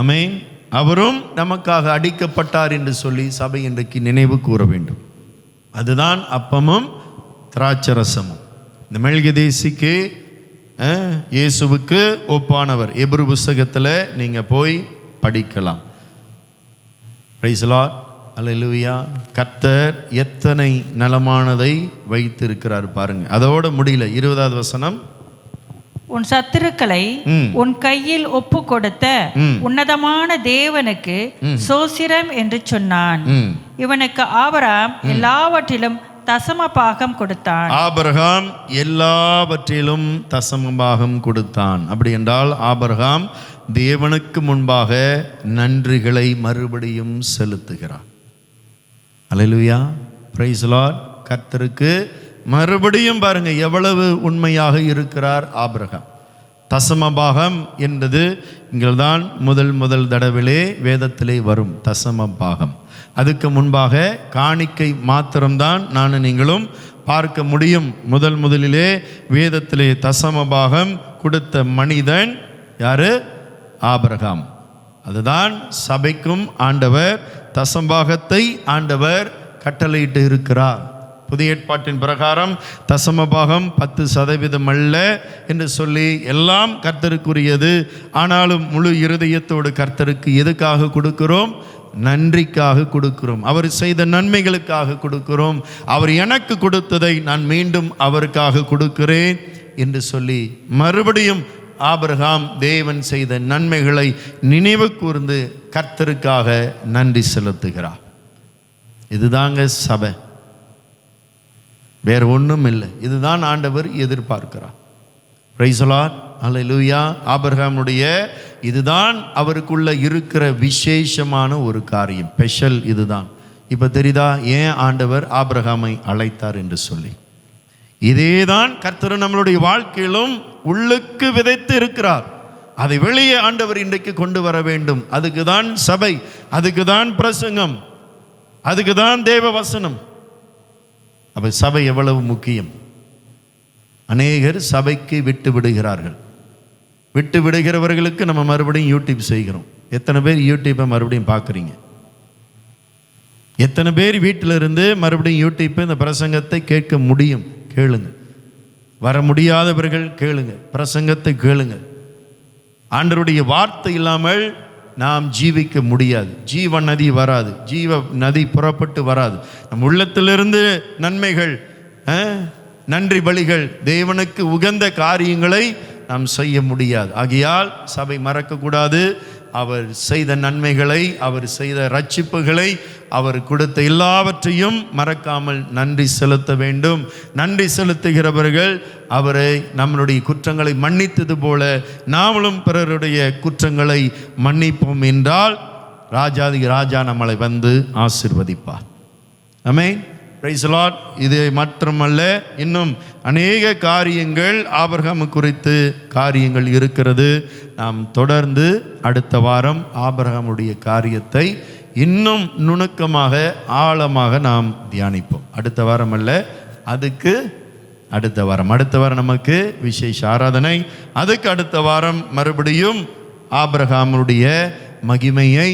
ஆமென், அவரும் நமக்காக அடிக்கப்பட்டார் என்று சொல்லி சபை இன்றைக்கு நினைவு கூற வேண்டும். அதுதான் அப்பமும் திராட்சரசமும். இந்த மெல்கிதேசிக்கு இயேசுவுக்கு ஒப்பானவர். எபிரேயு புத்தகத்தில் நீங்கள் போய் படிக்கலாம். பிரைஸ் தி லார்ட், அல்லேலூயா. கர்த்தர் எத்தனை நலமானதை வைத்திருக்கிறார் பாருங்க. அதோட முடியல. 20வது வசனம். உன் சத்துருக்களை உன் கையில் ஒப்பு கொடுத்த உன்னதமான தேவனுக்கு சோசிரம் என்று சொன்னான். இவனுக்கு ஆபிரகாம் எல்லாவற்றிலும் தசம பாகம் கொடுத்தான். ஆபிரகாம் எல்லாவற்றிலும் தசம பாகம் கொடுத்தான். அப்படி என்றால் ஆபிரகாம் தேவனுக்கு முன்பாக நன்றிகளை மறுபடியும் செலுத்துகிறார். அல்லேலூயா, பிரைஸ் லார்ட். கர்த்தருக்கு மறுபடியும் பாருங்க எவ்வளவு உண்மையாக இருக்கிறார் ஆபிரகாம். தசமபாகம் என்பது இங்கள்தான் முதல் தடவிலே வேதத்திலே வரும் தசமபாகம். அதுக்கு முன்பாக காணிக்கை மாத்திரம்தான் நான் நீங்களும் பார்க்க முடியும். முதலிலே வேதத்திலே தசமபாகம் கொடுத்த மனிதன் யாரு? ஆபிரகாம். அதுதான் சபைக்கும் ஆண்டவர் தசமபாகத்தை ஆண்டவர் கட்டளையிட்டு இருக்கிறார். புதிய ஏற்பாட்டின் பிரகாரம் தசமபாகம் 10% அல்ல என்று சொல்லி எல்லாம் கர்த்தருக்குரியது. ஆனாலும் முழு இருதயத்தோடு கர்த்தருக்கு எதுக்காக கொடுக்கிறோம்? நன்றிக்காக கொடுக்கிறோம். அவர் செய்த நன்மைகளுக்காக கொடுக்கிறோம். அவர் எனக்கு கொடுத்ததை நான் மீண்டும் அவருக்காக கொடுக்கிறேன் என்று சொல்லி மறுபடியும் ஆபிரகாம் தேவன் செய்த நன்மைகளை நினைவு கூர்ந்து கர்த்தருக்காக நன்றி செலுத்துகிறார். இதுதாங்க சபை, வேற ஒன்றும் இல்லை. இதுதான் ஆண்டவர் எதிர்பார்க்கிறார். பிரைஸ் தி லார்ட், அல்லேலூயா. ஆபிரகாமுடைய இதுதான் அவருக்குள்ள இருக்கிற விசேஷமான ஒரு காரியம், ஸ்பெஷல் இதுதான். இப்போ தெரியுதா ஏன் ஆண்டவர் ஆபிரகாமை அழைத்தார் என்று சொல்லி? இதேதான் கர்த்தர் நம்மளுடைய வாழ்க்கையிலும் உள்ளுக்கு விதைத்து இருக்கிறார். அதை வெளியே ஆண்டவர் இன்றைக்கு கொண்டு வர வேண்டும். அதுக்கு தான் சபை, அதுக்கு தான் பிரசங்கம், அதுக்கு தான் தேவ வசனம். அப்ப சபை எவ்வளவு முக்கியம். அநேகர் சபைக்கு விட்டு விடுகிறார்கள். விட்டு விடுகிறவர்களுக்கு நம்ம மறுபடியும் யூடியூப் செய்கிறோம். எத்தனை பேர் யூடியூப்பை மறுபடியும் பார்க்குறீங்க? எத்தனை பேர் வீட்டில் இருந்து மறுபடியும் யூடியூப்பை இந்த பிரசங்கத்தை கேட்க முடியும்? கேளுங்க. வர முடியாதவர்கள் கேளுங்க, பிரசங்கத்தை கேளுங்க. ஆண்டவருடைய வார்த்தை இல்லாமல் நாம் ஜீவிக்க முடியாது. ஜீவ நதி வராது, ஜீவ நதி புறப்பட்டு வராது. நம் உள்ளத்திலிருந்து நன்மைகள், நன்றி பலிகள், தேவனுக்கு உகந்த காரியங்களை நாம் செய்ய முடியாது. ஆகையால் சபை மறக்கக்கூடாது. அவர் செய்த நன்மைகளை, அவர் செய்த ரட்சிப்புகளை, அவர் கொடுத்த எல்லாவற்றையும் மறக்காமல் நன்றி செலுத்த வேண்டும். நன்றி செலுத்துகிறவர்கள் அவரை நம்மளுடைய குற்றங்களை மன்னித்தது போல நாமளும் பிறருடைய குற்றங்களை மன்னிப்போம் என்றால் ராஜாதி ராஜா நம்மளை வந்து ஆசீர்வதிப்பார். ஆமென். Praise the lord. இது மட்டுமல்ல, இன்னும் அநேக காரியங்கள் ஆபிரகாம் குறித்து காரியங்கள் இருக்கிறது. நாம் தொடர்ந்து அடுத்த வாரம் ஆபிரகாமுடைய காரியத்தை இன்னும் நுணுக்கமாக ஆழமாக நாம் தியானிப்போம். அடுத்த வாரம் அல்ல, அதுக்கு அடுத்த வாரம். அடுத்த வாரம் நமக்கு விசேஷ ஆராதனை. அதுக்கு அடுத்த வாரம் மறுபடியும் ஆபிரகாமுடைய மகிமையை,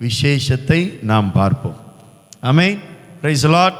விசேஷத்தை நாம் பார்ப்போம். ஆமென். Praise the Lord.